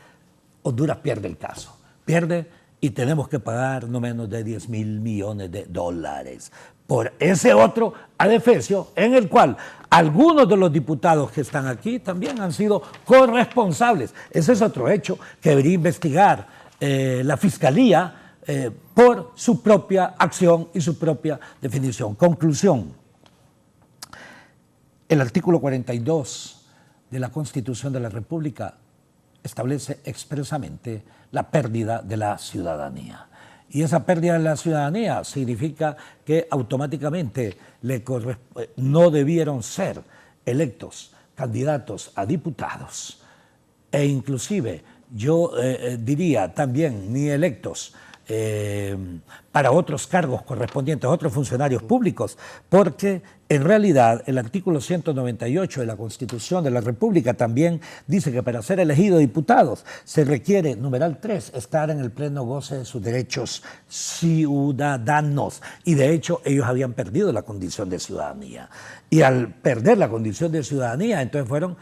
Honduras pierde el caso, pierde y tenemos que pagar no menos de 10.000 millones de dólares por ese otro adefesio en el cual algunos de los diputados que están aquí también han sido corresponsables. Ese es otro hecho que debería investigar la Fiscalía por su propia acción y su propia definición. Conclusión. El artículo 42 de la Constitución de la República establece expresamente la pérdida de la ciudadanía. Y esa pérdida de la ciudadanía significa que automáticamente no debieron ser electos candidatos a diputados e inclusive yo diría también ni electos para otros cargos correspondientes a otros funcionarios públicos, porque en realidad el artículo 198 de la Constitución de la República también dice que para ser elegido diputados se requiere, numeral 3, estar en el pleno goce de sus derechos ciudadanos. Y de hecho ellos habían perdido la condición de ciudadanía. Y al perder la condición de ciudadanía, entonces fueron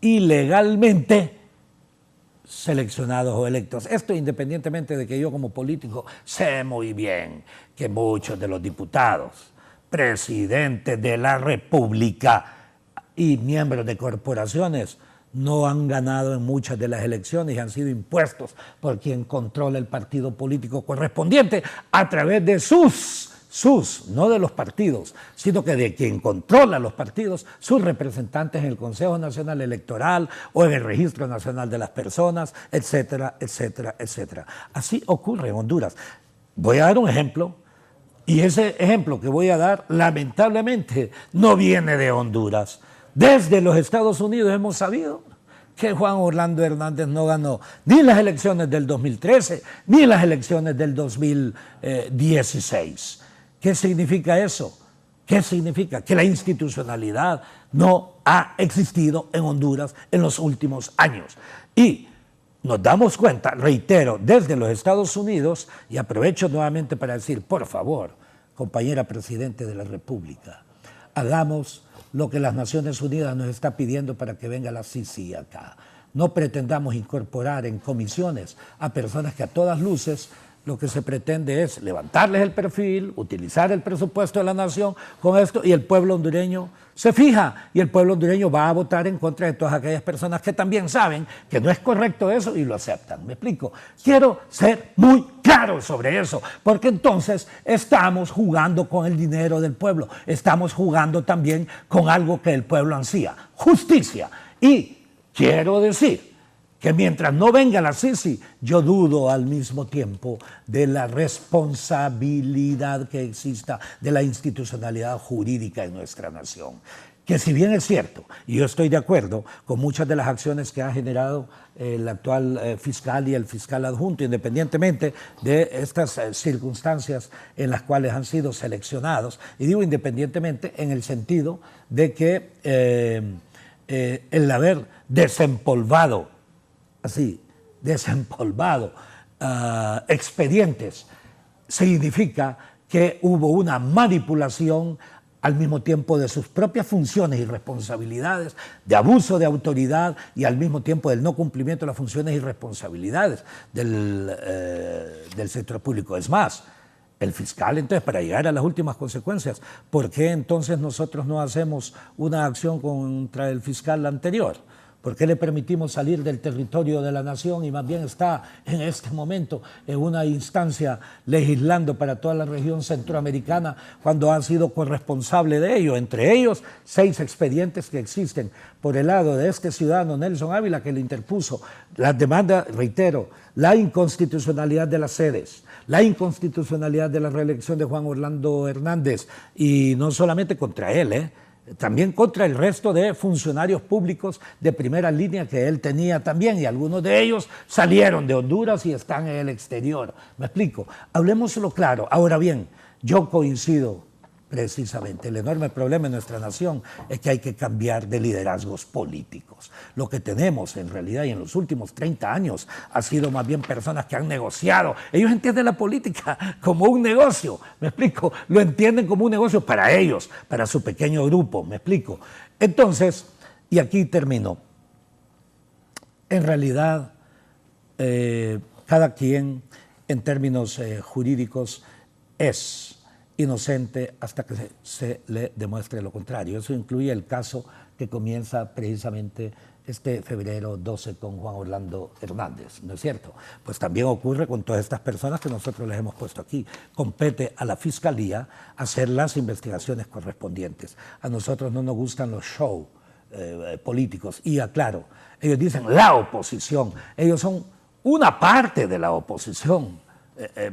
ilegalmente seleccionados o electos. Esto independientemente de que yo como político sé muy bien que muchos de los diputados, presidentes de la República y miembros de corporaciones no han ganado en muchas de las elecciones y han sido impuestos por quien controla el partido político correspondiente a través de no de los partidos, sino que de quien controla los partidos, sus representantes en el Consejo Nacional Electoral o en el Registro Nacional de las Personas, etcétera, etcétera, etcétera. Así ocurre en Honduras. Voy a dar un ejemplo, y ese ejemplo que voy a dar, lamentablemente, no viene de Honduras. Desde los Estados Unidos hemos sabido que Juan Orlando Hernández no ganó ni las elecciones del 2013, ni las elecciones del 2016. ¿Qué significa eso? ¿Qué significa? Que la institucionalidad no ha existido en Honduras en los últimos años. Y nos damos cuenta, reitero, desde los Estados Unidos, y aprovecho nuevamente para decir, por favor, compañera Presidente de la República, hagamos lo que las Naciones Unidas nos está pidiendo para que venga la CICI acá. No pretendamos incorporar en comisiones a personas que a todas luces lo que se pretende es levantarles el perfil, utilizar el presupuesto de la nación con esto, y el pueblo hondureño se fija, y el pueblo hondureño va a votar en contra de todas aquellas personas que también saben que no es correcto eso y lo aceptan. ¿Me explico? Quiero ser muy claro sobre eso, porque entonces estamos jugando con el dinero del pueblo, estamos jugando también con algo que el pueblo ansía, justicia. Y quiero decir que mientras no venga la CICI, yo dudo al mismo tiempo de la responsabilidad que exista de la institucionalidad jurídica en nuestra nación. Que si bien es cierto, y yo estoy de acuerdo con muchas de las acciones que ha generado el actual fiscal y el fiscal adjunto, independientemente de estas circunstancias en las cuales han sido seleccionados, y digo independientemente en el sentido de que el haber desempolvado expedientes, significa que hubo una manipulación al mismo tiempo de sus propias funciones y responsabilidades, de abuso de autoridad y al mismo tiempo del no cumplimiento de las funciones y responsabilidades del sector público. Es más, el fiscal, entonces, para llegar a las últimas consecuencias, ¿por qué entonces nosotros no hacemos una acción contra el fiscal anterior? ¿Por qué le permitimos salir del territorio de la nación y más bien está en este momento en una instancia legislando para toda la región centroamericana cuando ha sido corresponsable de ello? Entre ellos, 6 expedientes que existen por el lado de este ciudadano Nelson Ávila, que le interpuso la demanda, reitero, la inconstitucionalidad de las sedes, la inconstitucionalidad de la reelección de Juan Orlando Hernández, y no solamente contra él, también contra el resto de funcionarios públicos de primera línea que él tenía también, y algunos de ellos salieron de Honduras y están en el exterior. ¿Me explico? Hablemoslo claro. Ahora bien, yo coincido precisamente. El enorme problema en nuestra nación es que hay que cambiar de liderazgos políticos. Lo que tenemos en realidad y en los últimos 30 años ha sido más bien personas que han negociado. Ellos entienden la política como un negocio, ¿me explico? Lo entienden como un negocio para ellos, para su pequeño grupo, ¿me explico? Entonces, y aquí termino, en realidad cada quien en términos jurídicos, es inocente hasta que se le demuestre lo contrario. Eso incluye el caso que comienza precisamente este febrero 12 con Juan Orlando Hernández, ¿no es cierto? Pues también ocurre con todas estas personas que nosotros les hemos puesto aquí. Compete a la Fiscalía hacer las investigaciones correspondientes. A nosotros no nos gustan los shows políticos. Y aclaro, ellos dicen la oposición. Ellos son una parte de la oposición.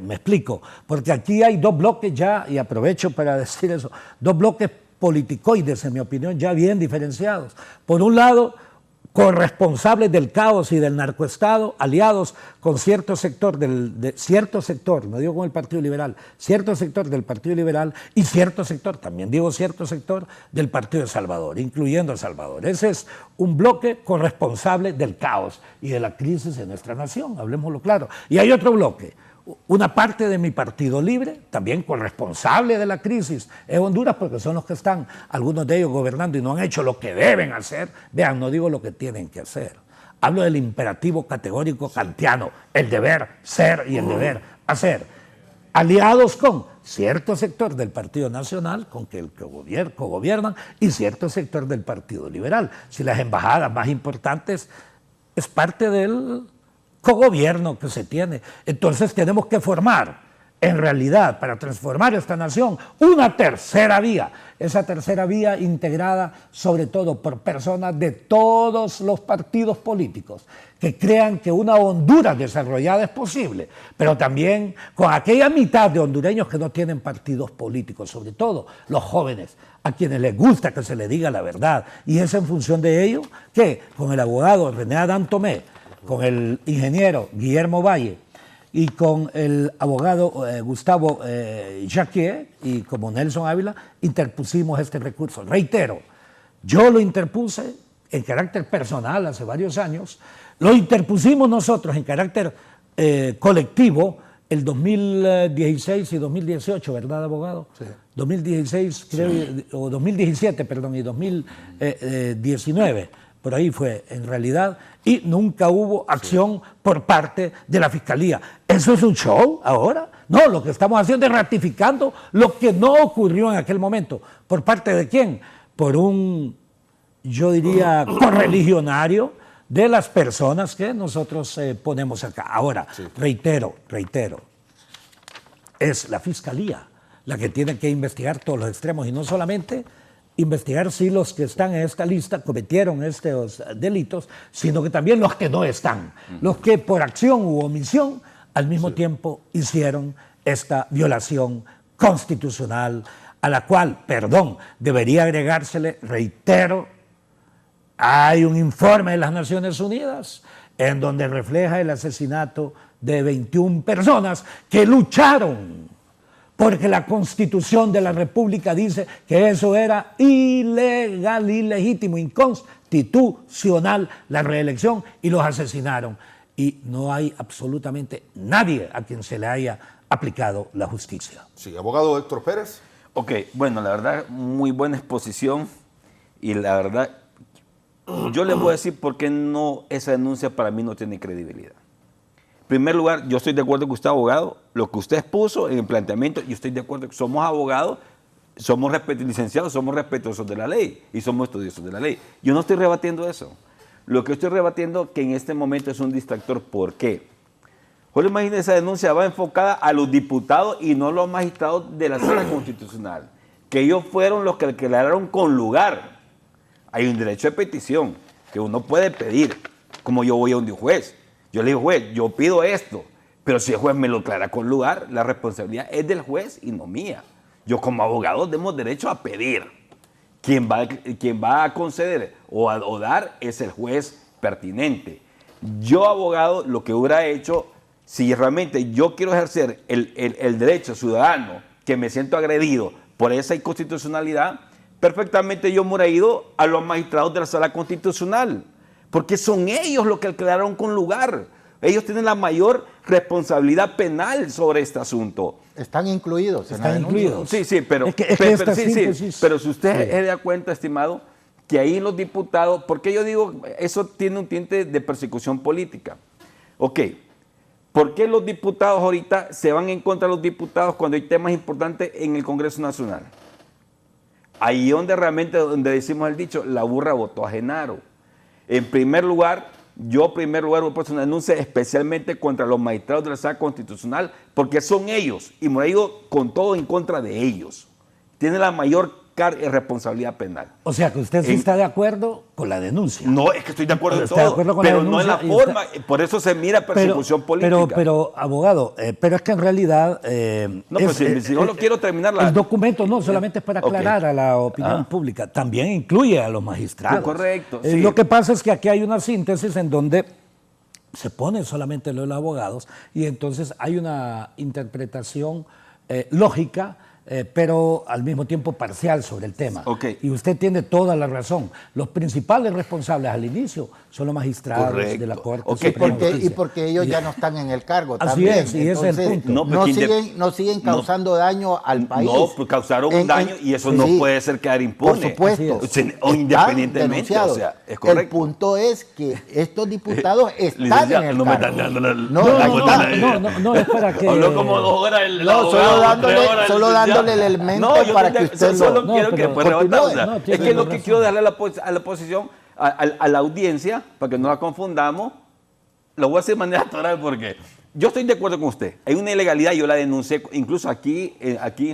Me explico, porque aquí hay dos bloques ya, y aprovecho para decir eso, dos bloques politicoides, en mi opinión, ya bien diferenciados. Por un lado, corresponsables del caos y del narcoestado, aliados con cierto sector, cierto sector, no digo con el Partido Liberal, cierto sector del Partido Liberal y cierto sector, también digo cierto sector del Partido de Salvador, incluyendo a Salvador. Ese es un bloque corresponsable del caos y de la crisis en nuestra nación, hablemoslo claro. Y hay otro bloque, una parte de mi Partido Libre, también corresponsable de la crisis en Honduras, porque son los que están, algunos de ellos gobernando y no han hecho lo que deben hacer. Vean, no digo lo que tienen que hacer. Hablo del imperativo categórico kantiano, el deber ser y el deber hacer. Aliados con cierto sector del Partido Nacional, con que el cogobiernan, y cierto sector del Partido Liberal. Si las embajadas más importantes es parte del cogobierno que se tiene. Entonces tenemos que formar, en realidad, para transformar esta nación, una tercera vía. Esa tercera vía integrada sobre todo por personas de todos los partidos políticos que crean que una Honduras desarrollada es posible, pero también con aquella mitad de hondureños que no tienen partidos políticos, sobre todo los jóvenes, a quienes les gusta que se les diga la verdad. Y es en función de ello que con el abogado René Adán Tomé, con el ingeniero Guillermo Valle y con el abogado Gustavo Jacquier y como Nelson Ávila, interpusimos este recurso. Reitero, yo lo interpuse en carácter personal hace varios años, lo interpusimos nosotros en carácter colectivo el 2016 y 2018, ¿verdad, abogado? Sí. 2016, creo, sí. O 2017, perdón, y 2019. Por ahí fue, en realidad, y nunca hubo acción por parte de la Fiscalía. ¿Eso es un show ahora? No, lo que estamos haciendo es ratificando lo que no ocurrió en aquel momento. ¿Por parte de quién? Por un, yo diría, correligionario de las personas que nosotros ponemos acá. Ahora, sí. reitero, es la Fiscalía la que tiene que investigar todos los extremos y no solamente investigar si los que están en esta lista cometieron estos delitos, sino que también los que no están, los que por acción u omisión al mismo tiempo hicieron esta violación constitucional, a la cual, perdón, debería agregársele, reitero, hay un informe de las Naciones Unidas en donde refleja el asesinato de 21 personas que lucharon porque la Constitución de la República dice que eso era ilegal, ilegítimo, inconstitucional, la reelección, y los asesinaron. Y no hay absolutamente nadie a quien se le haya aplicado la justicia. Sí, abogado Héctor Pérez. Ok, bueno, la verdad, muy buena exposición, y la verdad, yo les voy a decir por qué no, esa denuncia para mí no tiene credibilidad. En primer lugar, yo estoy de acuerdo con usted, abogado, lo que usted expuso en el planteamiento, y estoy de acuerdo que somos abogados, somos licenciados, somos respetuosos de la ley y somos estudiosos de la ley. Yo no estoy rebatiendo eso. Lo que estoy rebatiendo es que en este momento es un distractor. ¿Por qué? Ahora imagínense, esa denuncia va enfocada a los diputados y no a los magistrados de la Sala Constitucional, que ellos fueron los que declararon con lugar. Hay un derecho de petición que uno puede pedir, como yo voy a un juez. Yo le digo, juez, yo pido esto, pero si el juez me lo declara con lugar, la responsabilidad es del juez y no mía. Yo como abogado tengo derecho a pedir. Quien va a conceder o dar es el juez pertinente. Yo, abogado, lo que hubiera hecho, si realmente yo quiero ejercer el derecho ciudadano, que me siento agredido por esa inconstitucionalidad, perfectamente yo me hubiera ido a los magistrados de la Sala Constitucional, porque son ellos los que declararon con lugar. Ellos tienen la mayor responsabilidad penal sobre este asunto. Están incluidos. Están incluidos. Sí, pero si usted se da cuenta, estimado, que ahí los diputados, porque yo digo, eso tiene un tinte de persecución política. Ok, ¿Por qué los diputados ahorita se van en contra de los diputados cuando hay temas importantes en el Congreso Nacional? Ahí donde realmente, donde decimos el dicho, la burra votó a Genaro. En primer lugar, voy a poner una denuncia especialmente contra los magistrados de la Sala Constitucional, porque son ellos, y me ha ido con todo en contra de ellos. Tiene la mayor responsabilidad penal. O sea que usted sí está de acuerdo con la denuncia. No, es que estoy de acuerdo en todo, pero no en la forma, por eso se mira persecución política. Pero abogado, pero es que en realidad... no, pero si yo no quiero terminar el documento no solamente es para aclarar a la opinión pública, también incluye a los magistrados. Sí, correcto. Sí. Lo que pasa es que aquí hay una síntesis en donde se pone solamente lo de los abogados y entonces hay una interpretación lógica, pero al mismo tiempo parcial sobre el tema. Okay. Y usted tiene toda la razón. Los principales responsables al inicio son los magistrados de la Corte Suprema de Justicia. Y porque ellos ya no están en el cargo Así también. Es, y ese es el punto. No siguen causando daño al país. No, pues causaron un daño y eso no puede ser quedar impune. Por supuesto. O independientemente, o sea, es correcto. El punto es que estos diputados están en el cargo. No, es para que... Habló como 2 horas el solo dándole el elemento para que usted solo quiero que después rebatar. Es que lo que quiero darle a la oposición, a la audiencia, para que no la confundamos, lo voy a hacer de manera total porque yo estoy de acuerdo con usted. Hay una ilegalidad, yo la denuncié, incluso aquí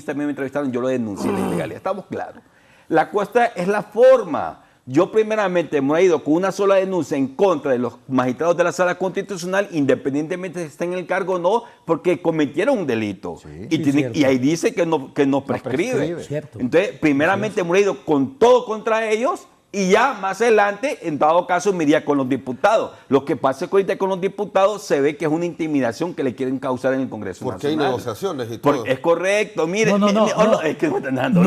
también me entrevistaron, yo lo denuncié, la ilegalidad, estamos claros. La cuestión es la forma. Yo primeramente me he ido con una sola denuncia en contra de los magistrados de la Sala Constitucional, independientemente si están en el cargo o no, porque cometieron un delito. Sí, y ahí dice que no prescribe. Entonces, primeramente me he ido con todo contra ellos y ya más adelante, en dado caso, me iría con los diputados. Lo que pasa es que ahorita con los diputados se ve que es una intimidación que le quieren causar en el Congreso Nacional. Porque hay negociaciones y todo. Es correcto, mire. Es que me están dando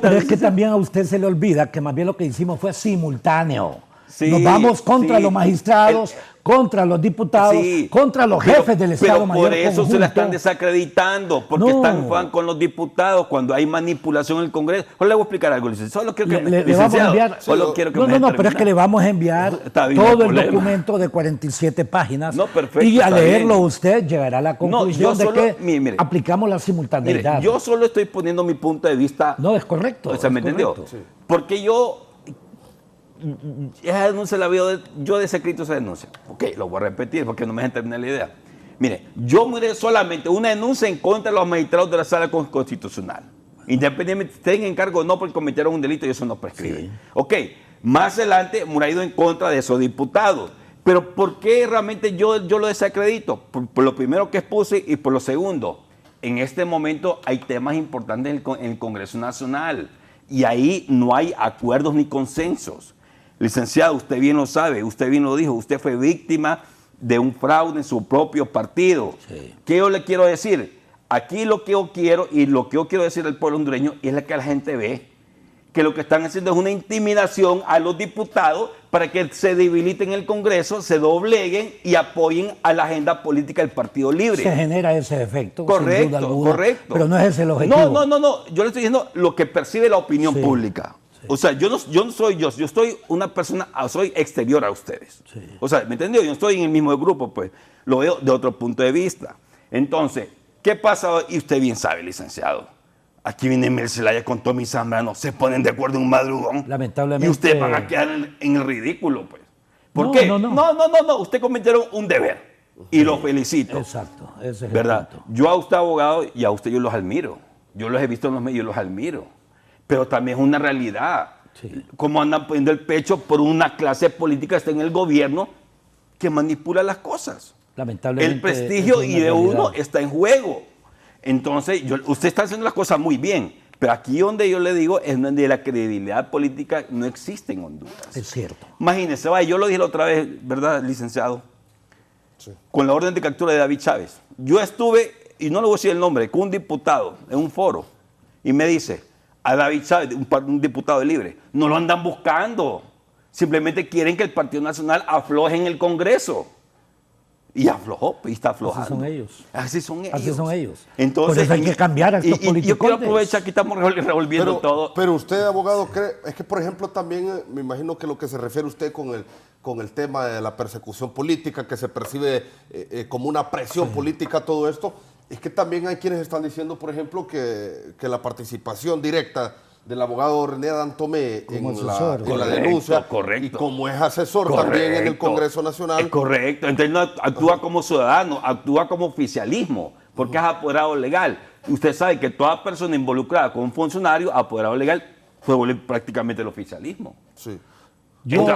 pero es que también a usted se le olvida que más bien lo que hicimos fue simultáneo. Sí, nos vamos contra los magistrados, contra los diputados, contra los jefes del Estado Mayor Por eso conjunto. se la están desacreditando, porque están con los diputados cuando hay manipulación en el Congreso. Ahora le voy a explicar algo, licenciado. Solo quiero que le vamos a enviar. Pero es que le vamos a enviar todo el documento de 47 páginas. Y al leerlo usted llegará a la conclusión de que aplicamos la simultaneidad. Mire, yo solo estoy poniendo mi punto de vista. No, es correcto. O sea, ¿me entendió? Sí. Porque esa denuncia yo desescrito esa denuncia. Ok, lo voy a repetir porque no me dejan terminar la idea. Mire, yo miré solamente una denuncia en contra de los magistrados de la Sala Constitucional. Independientemente si estén en cargo o no porque cometieron un delito y eso no prescribe. Sí. Ok, más adelante me ha ido en contra de esos diputados. Pero ¿por qué realmente yo lo desacredito? Por lo primero que expuse y por lo segundo. En este momento hay temas importantes en el Congreso Nacional y ahí no hay acuerdos ni consensos. Licenciado, usted bien lo sabe, usted bien lo dijo, usted fue víctima de un fraude en su propio partido. Sí. ¿Qué yo le quiero decir? Aquí lo que yo quiero y lo que yo quiero decir al pueblo hondureño es la que la gente ve, que lo que están haciendo es una intimidación a los diputados para que se debiliten en el Congreso, se dobleguen y apoyen a la agenda política del Partido Libre. Se genera ese efecto. Correcto, sin duda alguna, correcto. Pero no es ese el objetivo. No. Yo le estoy diciendo lo que percibe la opinión pública. O sea, yo no soy yo estoy una persona, soy exterior a ustedes. Sí. O sea, ¿me entendió? Yo no estoy en el mismo grupo, pues lo veo de otro punto de vista. Entonces, ¿qué pasa? Y usted bien sabe, licenciado. Aquí viene Mel Zelaya con Tommy Zambrano, se ponen de acuerdo en un madrugón. Lamentablemente. Y ustedes van a quedar en el ridículo, pues. ¿Por qué? No. Usted cometieron un deber y lo felicito. Exacto, ese es ¿verdad? el punto. Yo a usted, abogado, y a usted yo los admiro. Yo los he visto en los medios, yo los admiro. Pero también es una realidad. Sí. Como andan poniendo el pecho por una clase política que está en el gobierno que manipula las cosas. Lamentablemente. El prestigio y de uno está en juego. Entonces, usted está haciendo las cosas muy bien, pero aquí donde yo le digo es donde la credibilidad política no existe en Honduras. Es cierto. Imagínense, yo lo dije la otra vez, ¿verdad, licenciado? Sí. Con la orden de captura de David Chávez. Yo estuve, y no le voy a decir el nombre, con un diputado en un foro y me dice, a David Chávez, un diputado de Libre, no lo andan buscando. Simplemente quieren que el Partido Nacional afloje en el Congreso. Y aflojó, y está aflojando. Así son ellos. Así son ellos. Así son ellos. Entonces, por eso hay que cambiar a estos políticos. Yo quiero aprovechar que estamos revolviendo todo. Pero usted, abogado, cree, es que por ejemplo también me imagino que lo que se refiere usted con el tema de la persecución política, que se percibe como una presión política, todo esto, es que también hay quienes están diciendo, por ejemplo, que la participación directa del abogado René Adán Tomé en la denuncia, y como es asesor también en el Congreso Nacional. Es correcto, entonces no actúa como ciudadano, actúa como oficialismo, porque es apoderado legal. Usted sabe que toda persona involucrada con un funcionario, apoderado legal, fue prácticamente el oficialismo. Sí.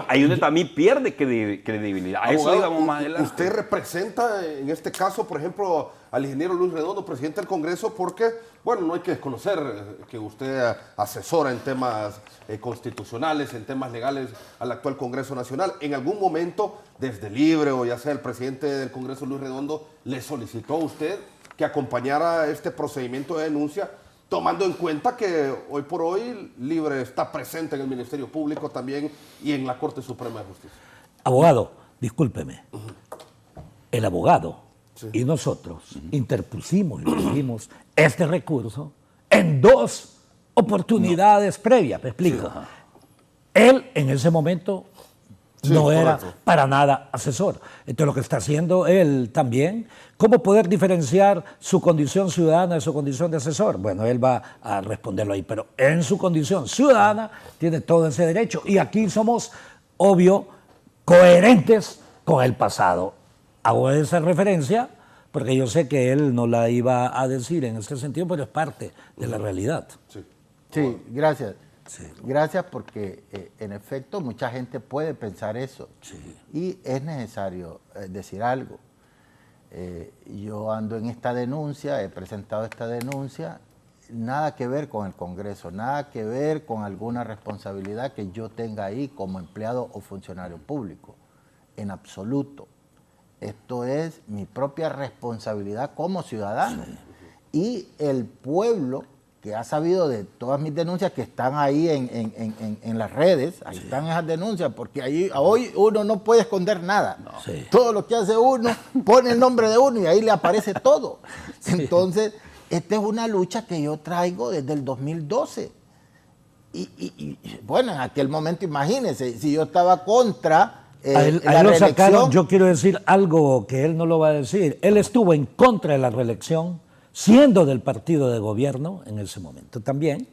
Ahí donde también pierde credibilidad. A eso digamos más adelante. Usted representa en este caso, por ejemplo, al ingeniero Luis Redondo, presidente del Congreso, porque, bueno, no hay que desconocer que usted asesora en temas constitucionales, en temas legales al actual Congreso Nacional. En algún momento, desde Libre o ya sea el presidente del Congreso Luis Redondo, le solicitó a usted que acompañara este procedimiento de denuncia, tomando en cuenta que hoy por hoy Libre está presente en el Ministerio Público también y en la Corte Suprema de Justicia. Abogado, discúlpeme. El abogado y nosotros interpusimos y recibimos este recurso en 2 oportunidades previas, me explico. Él en ese momento no era para nada asesor. Entonces lo que está haciendo él también, ¿cómo poder diferenciar su condición ciudadana de su condición de asesor? Bueno, él va a responderlo ahí, pero en su condición ciudadana tiene todo ese derecho. Y aquí somos, obvio, coherentes con el pasado. Hago esa referencia porque yo sé que él no la iba a decir en ese sentido, pero es parte de la realidad. Sí, gracias. Sí. Gracias porque en efecto mucha gente puede pensar eso y es necesario decir algo. Yo ando en esta denuncia, he presentado esta denuncia, nada que ver con el Congreso, nada que ver con alguna responsabilidad que yo tenga ahí como empleado o funcionario público, en absoluto. Esto es mi propia responsabilidad como ciudadano y el pueblo que ha sabido de todas mis denuncias que están ahí en las redes, ahí están esas denuncias, porque ahí hoy uno no puede esconder nada. Todo lo que hace uno, pone el nombre de uno y ahí le aparece todo. Entonces, esta es una lucha que yo traigo desde el 2012. Y bueno, en aquel momento, imagínense, si yo estaba contra a él lo sacaron, yo quiero decir algo que él no lo va a decir. Él estuvo en contra de la reelección, siendo del partido de gobierno en ese momento también,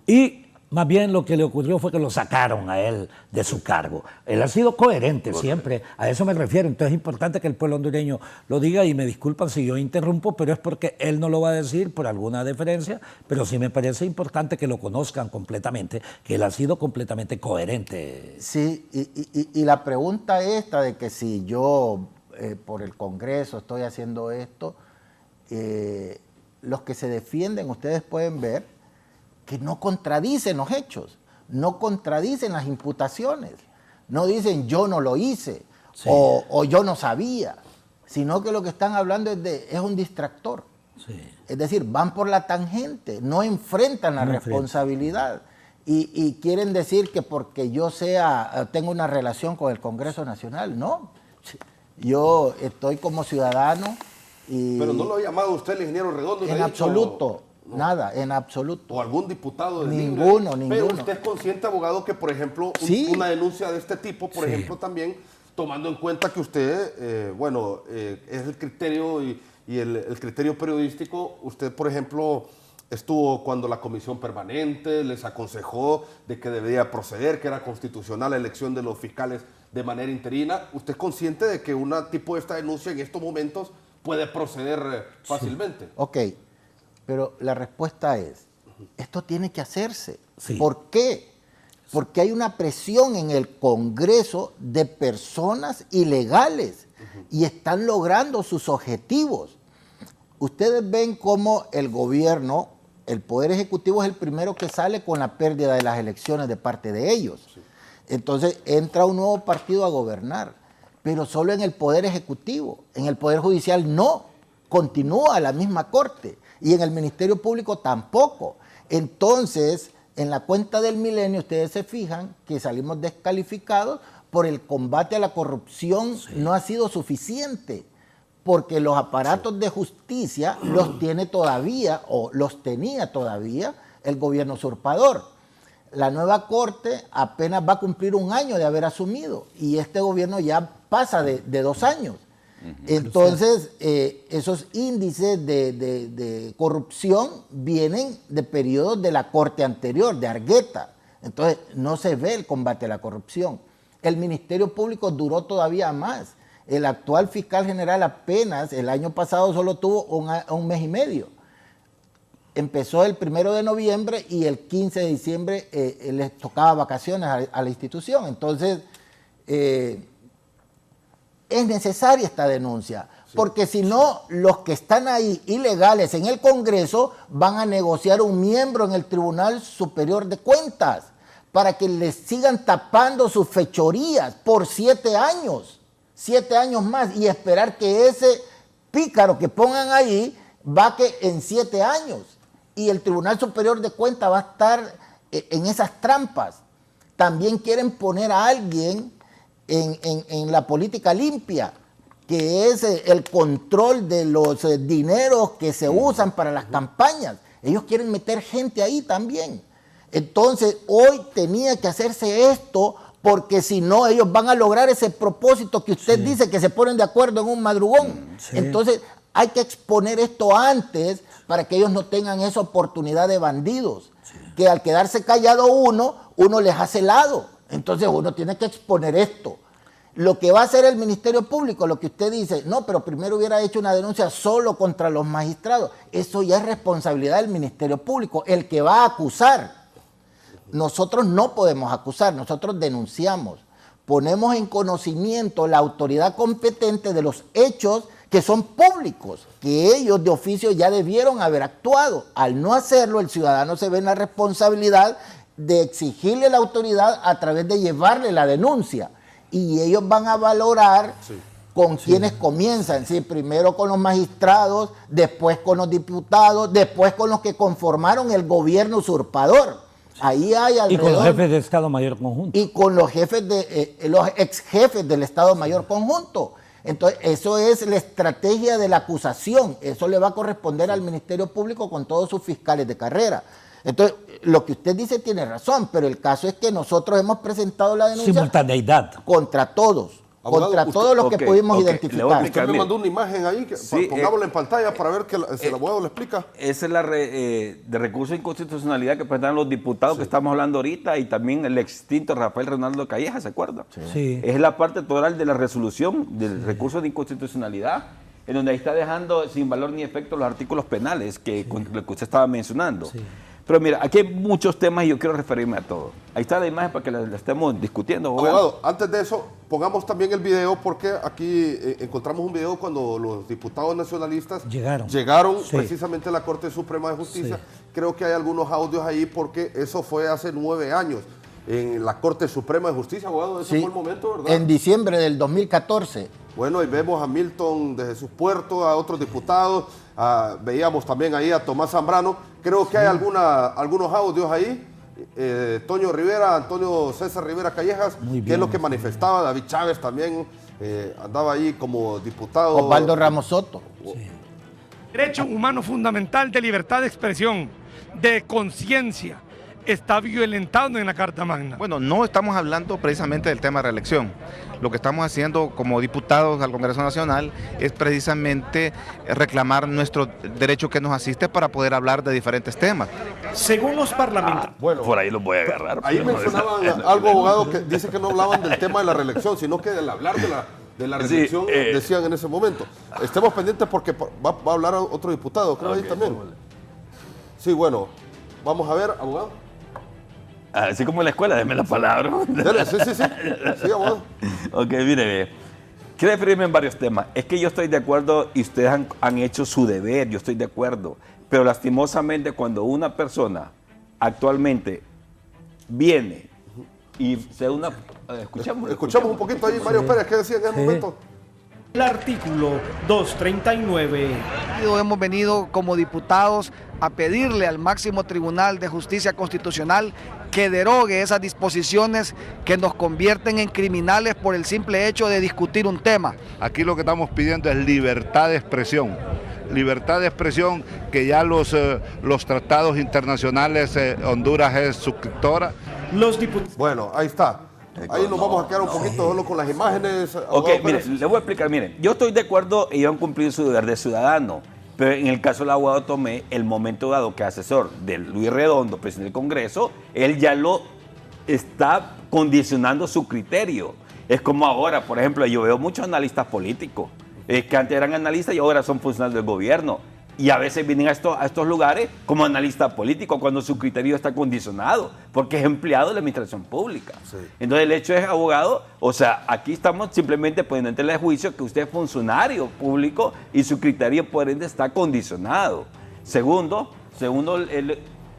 y más bien lo que le ocurrió fue que lo sacaron a él de su cargo. Él ha sido coherente siempre, a eso me refiero. Entonces es importante que el pueblo hondureño lo diga y me disculpan si yo interrumpo, pero es porque él no lo va a decir por alguna deferencia, pero sí me parece importante que lo conozcan completamente, que él ha sido completamente coherente. Sí, y la pregunta esta de que si yo por el Congreso estoy haciendo esto, los que se defienden, ustedes pueden ver que no contradicen los hechos, no contradicen las imputaciones, no dicen yo no lo hice o yo no sabía, sino que lo que están hablando es un distractor. Es decir, van por la tangente, no enfrentan la responsabilidad y quieren decir que porque yo tengo una relación con el Congreso Nacional, no. Yo estoy como ciudadano. Pero no lo ha llamado usted el ingeniero Redondo. En absoluto, nada, en absoluto. O algún diputado de ninguno. Pero usted es consciente, abogado, que por ejemplo una denuncia de este tipo, por ejemplo, también tomando en cuenta que usted, es el criterio y el criterio periodístico, usted, por ejemplo, estuvo cuando la comisión permanente les aconsejó de que debía proceder, que era constitucional la elección de los fiscales de manera interina. ¿Usted es consciente de que una tipo de esta denuncia en estos momentos puede proceder fácilmente? Ok, pero la respuesta es, esto tiene que hacerse. ¿Por qué? Porque hay una presión en el Congreso de personas ilegales y están logrando sus objetivos. Ustedes ven cómo el gobierno, el Poder Ejecutivo es el primero que sale con la pérdida de las elecciones de parte de ellos. Entonces entra un nuevo partido a gobernar, pero solo en el Poder Ejecutivo. En el Poder Judicial no, continúa la misma Corte y en el Ministerio Público tampoco. Entonces, en la cuenta del milenio, ustedes se fijan que salimos descalificados por el combate a la corrupción, no ha sido suficiente. porque los aparatos de justicia los tiene todavía, o los tenía todavía, el gobierno usurpador. La nueva Corte apenas va a cumplir 1 año de haber asumido, y este gobierno ya pasa de 2 años. Entonces, esos índices de corrupción vienen de periodos de la Corte anterior, de Argueta. Entonces, no se ve el combate a la corrupción. El Ministerio Público duró todavía más. El actual fiscal general apenas el año pasado solo tuvo 1 mes y medio. Empezó el 1 de noviembre y el 15 de diciembre les tocaba vacaciones a la institución. Entonces, es necesaria esta denuncia, porque si no, los que están ahí ilegales en el Congreso van a negociar un miembro en el Tribunal Superior de Cuentas para que les sigan tapando sus fechorías por 7 años. 7 años más, y esperar que ese pícaro que pongan ahí vaque en 7 años. Y el Tribunal Superior de Cuentas va a estar en esas trampas. También quieren poner a alguien en la política limpia, que es el control de los dineros que se usan para las campañas. Ellos quieren meter gente ahí también. Entonces, hoy tenía que hacerse esto, porque si no, ellos van a lograr ese propósito que usted dice, que se ponen de acuerdo en un madrugón. Entonces, hay que exponer esto antes para que ellos no tengan esa oportunidad de bandidos, que al quedarse callado uno les hace lado. Entonces, uno tiene que exponer esto. Lo que va a hacer el Ministerio Público, lo que usted dice, no, pero primero hubiera hecho una denuncia solo contra los magistrados. Eso ya es responsabilidad del Ministerio Público, el que va a acusar. Nosotros no podemos acusar, nosotros denunciamos. Ponemos en conocimiento la autoridad competente de los hechos que son públicos, que ellos de oficio ya debieron haber actuado. Al no hacerlo, el ciudadano se ve en la responsabilidad de exigirle a la autoridad a través de llevarle la denuncia. Y ellos van a valorar con quienes comienzan, ¿sí? Primero con los magistrados, después con los diputados, después con los que conformaron el gobierno usurpador. Ahí hay alrededor, y con los jefes de Estado Mayor Conjunto. Y con los jefes los ex jefes del Estado Mayor Conjunto. Entonces, eso es la estrategia de la acusación. Eso le va a corresponder al Ministerio Público con todos sus fiscales de carrera. Entonces, lo que usted dice tiene razón, pero el caso es que nosotros hemos presentado la denuncia simultaneidad contra todos. Abogado, contra todos los que pudimos identificar. Usted me mandó una imagen ahí, que pongámosla en pantalla para ver que el abogado lo explica. Esa es la de recurso de inconstitucionalidad que presentan los diputados que estamos hablando ahorita, y también el extinto Rafael Ronaldo Calleja, ¿se acuerda? Sí. Es la parte total de la resolución del recurso de inconstitucionalidad, en donde ahí está dejando sin valor ni efecto los artículos penales que, lo que usted estaba mencionando. Sí. Pero mira, aquí hay muchos temas y yo quiero referirme a todo. Ahí está la imagen para que la estemos discutiendo. Abogado, antes de eso, pongamos también el video, porque aquí encontramos un video cuando los diputados nacionalistas llegaron precisamente a la Corte Suprema de Justicia. Creo que hay algunos audios ahí, porque eso fue hace 9 años en la Corte Suprema de Justicia, abogado. Ese fue el momento, ¿verdad? En diciembre del 2014. Bueno, ahí vemos a Milton de Jesús Puerto, a otros diputados, veíamos también ahí a Tomás Zambrano. Creo que hay algunos audios ahí. Antonio César Rivera Callejas, que es lo que manifestaba. David Chávez también andaba ahí como diputado. Osvaldo Ramos Soto. Derecho humano fundamental de libertad de expresión, de conciencia, está violentado en la Carta Magna. Bueno, no estamos hablando precisamente del tema de reelección. Lo que estamos haciendo como diputados al Congreso Nacional es precisamente reclamar nuestro derecho que nos asiste para poder hablar de diferentes temas. Según los parlamentarios... Bueno, por ahí los voy a agarrar. Ahí mencionaban algo, abogado, que dice que no hablaban del tema de la reelección, sino que del hablar de la reelección, decían en ese momento. Estemos pendientes porque va a hablar otro diputado, creo, ahí también. Sí, bueno, vamos a ver, abogado. Así como en la escuela, déme la palabra. Sí, abogado. Ok, mire, quiero referirme en varios temas. Es que yo estoy de acuerdo y ustedes han hecho su deber, yo estoy de acuerdo. Pero lastimosamente, cuando una persona actualmente viene y se una... Escuchamos un poquito ahí, Mario Pérez, ¿qué decía en ese momento? El artículo 239. Hemos venido como diputados a pedirle al máximo Tribunal de Justicia Constitucional que derogue esas disposiciones que nos convierten en criminales por el simple hecho de discutir un tema. Aquí lo que estamos pidiendo es libertad de expresión. Libertad de expresión que ya los tratados internacionales, Honduras es suscriptora. Bueno, ahí está. Ahí nos vamos a quedar un poquito solo con las imágenes. Ok, miren, les voy a explicar, miren, yo estoy de acuerdo, ellos han cumplido su deber de ciudadano, pero en el caso del abogado Tomé, el momento dado que asesor de Luis Redondo, presidente del Congreso, él ya lo está condicionando su criterio. Es como ahora, por ejemplo, yo veo muchos analistas políticos, que antes eran analistas y ahora son funcionarios del gobierno. Y a veces vienen a estos lugares como analista político cuando su criterio está condicionado, porque es empleado de la administración pública. Sí. Entonces el hecho es abogado, o sea, aquí estamos simplemente poniendo en tela de juicio que usted es funcionario público y su criterio por ende está condicionado. Segundo,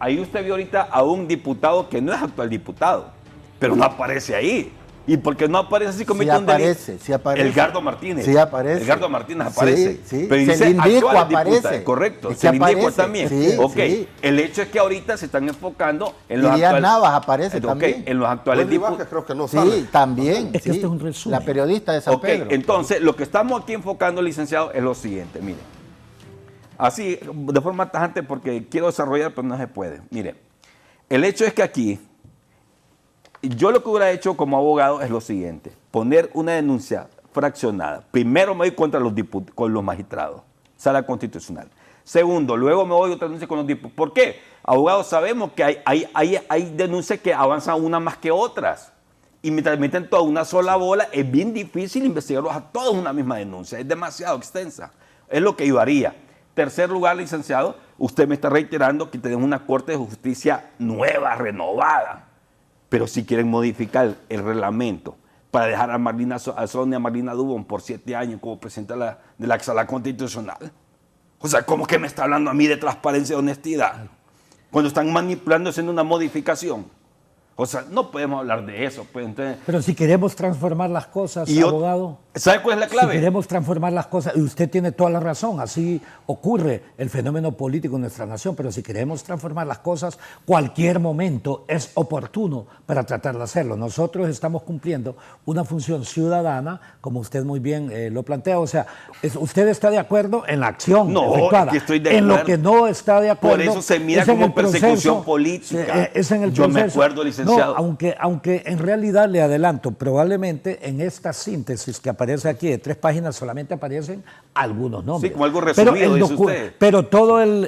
ahí usted vio ahorita a un diputado que no es actual diputado, pero no aparece ahí. ¿Y por qué no aparece así como sí aparece, sí aparece. Edgardo Martínez. Sí aparece. Edgardo Martínez aparece. Sí, sí. Pero dice Celindico aparece. Diputado, correcto. Es que Celindico también. Sí, ok. Sí. El hecho es que ahorita se están enfocando en los actuales. Navas aparece también. En los actuales diputados. Creo que no sale. Sí, también. Es que este es un resumen. La periodista de San Pedro. Entonces, lo que estamos aquí enfocando, licenciado, es lo siguiente. Mire. Así, de forma tajante, porque quiero desarrollar, pero no se puede. Mire. El hecho es que aquí, yo lo que hubiera hecho como abogado es lo siguiente, poner una denuncia fraccionada. Primero me voy contra con los magistrados, sala constitucional. Segundo, luego me voy otra denuncia con los diputados. ¿Por qué? Abogados, sabemos que hay denuncias que avanzan una más que otras. Y mientras meten toda una sola bola, es bien difícil investigarlos a todos en una misma denuncia. Es demasiado extensa. Es lo que yo haría. Tercer lugar, licenciado, usted me está reiterando que tenemos una Corte de Justicia nueva, renovada. Pero si quieren modificar el reglamento para dejar a Sonia Marlina Dubón por 7 años como presidenta de la Sala Constitucional. O sea, ¿cómo que me está hablando a mí de transparencia y honestidad? Cuando están manipulando, haciendo una modificación. O sea, no podemos hablar de eso. Pues, entonces, pero si queremos transformar las cosas, abogado... ¿Sabe cuál es la clave? Si queremos transformar las cosas, y usted tiene toda la razón, así ocurre el fenómeno político en nuestra nación, pero si queremos transformar las cosas, cualquier momento es oportuno para tratar de hacerlo. Nosotros estamos cumpliendo una función ciudadana, como usted muy bien lo plantea, o sea, usted está de acuerdo en la acción efectuada. Que estoy de en acuerdo. lo que no está de acuerdo... Por eso se mira como persecución política. Es en el Yo proceso. me acuerdo, licenciado. No, aunque en realidad le adelanto, probablemente en esta síntesis que aparece aquí de 3 páginas solamente aparecen algunos nombres. Sí, como algo resumido, dice usted. Pero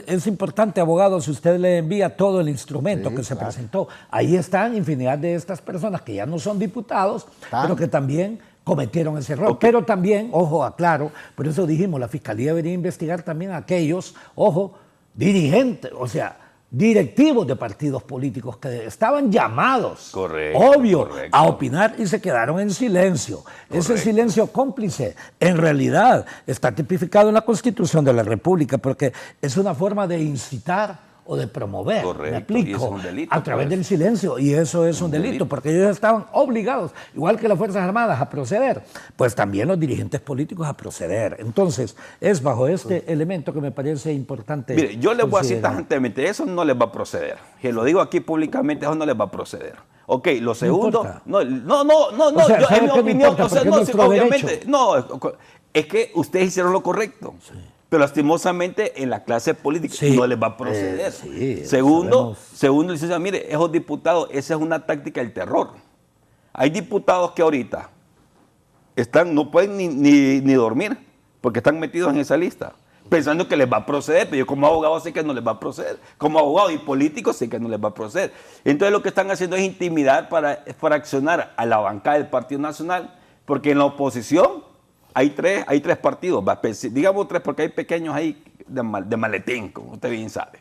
es importante, abogado, si usted le envía todo el instrumento que se presentó. Ahí están infinidad de estas personas que ya no son diputados, pero que también cometieron ese error. Pero también, ojo, aclaro, por eso dijimos, la Fiscalía debería investigar también a aquellos, ojo, dirigentes, o sea, directivos de partidos políticos que estaban llamados, obvio, a opinar y se quedaron en silencio. Ese silencio cómplice, en realidad, está tipificado en la Constitución de la República porque es una forma de incitar o de promover, me explico, y eso es un delito, a través del silencio, y eso es un delito, porque ellos estaban obligados, igual que las Fuerzas Armadas, a proceder, pues también los dirigentes políticos a proceder. Entonces, es bajo este elemento que me parece importante. Mire, yo les voy a decir tajantemente, eso no les va a proceder. Que lo digo aquí públicamente, eso no les va a proceder. Ok, lo segundo, no, o sea, yo, en mi opinión, o sea, no, obviamente, no, es que ustedes hicieron lo correcto. Sí. Pero lastimosamente en la clase política no les va a proceder. Segundo, licenciado, mire, esos diputados, esa es una táctica del terror. Hay diputados que ahorita no pueden ni dormir porque están metidos en esa lista, pensando que les va a proceder, pero yo como abogado sé que no les va a proceder. Como abogado y político sé que no les va a proceder. Entonces lo que están haciendo es intimidar para fraccionar a la bancada del Partido Nacional, porque en la oposición hay tres partidos, digamos 3 porque hay pequeños ahí de maletín, como usted bien sabe.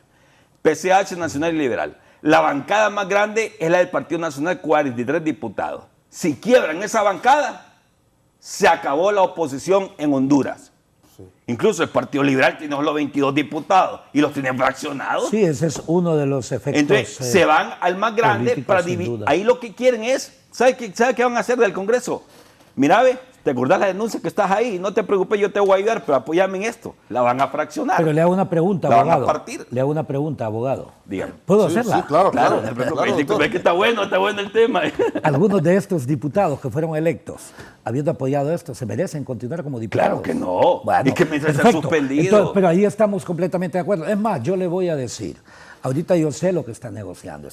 PCH, Nacional y Liberal. La bancada más grande es la del Partido Nacional, 43 diputados. Si quiebran esa bancada, se acabó la oposición en Honduras. Sí. Incluso el Partido Liberal tiene solo 22 diputados y los tiene fraccionados. Sí, ese es uno de los efectos. Entonces, se van al más grande para dividir. Ahí lo que quieren es, ¿sabe qué van a hacer del Congreso? Mira, ve, ¿te acordás la denuncia que estás ahí? No te preocupes, yo te voy a ayudar, pero apóyame en esto. La van a fraccionar. Pero le hago una pregunta, la abogado. van a partir. Le hago una pregunta, abogado. Dígame. ¿Puedo hacerla? Sí, claro. Es que está bueno el tema. Algunos de estos diputados que fueron electos, habiendo apoyado esto, ¿se merecen continuar como diputados? Claro que no. Bueno, y que me perfecto. suspendido. Entonces, pero ahí estamos completamente de acuerdo. Es más, yo le voy a decir, ahorita yo sé lo que están negociando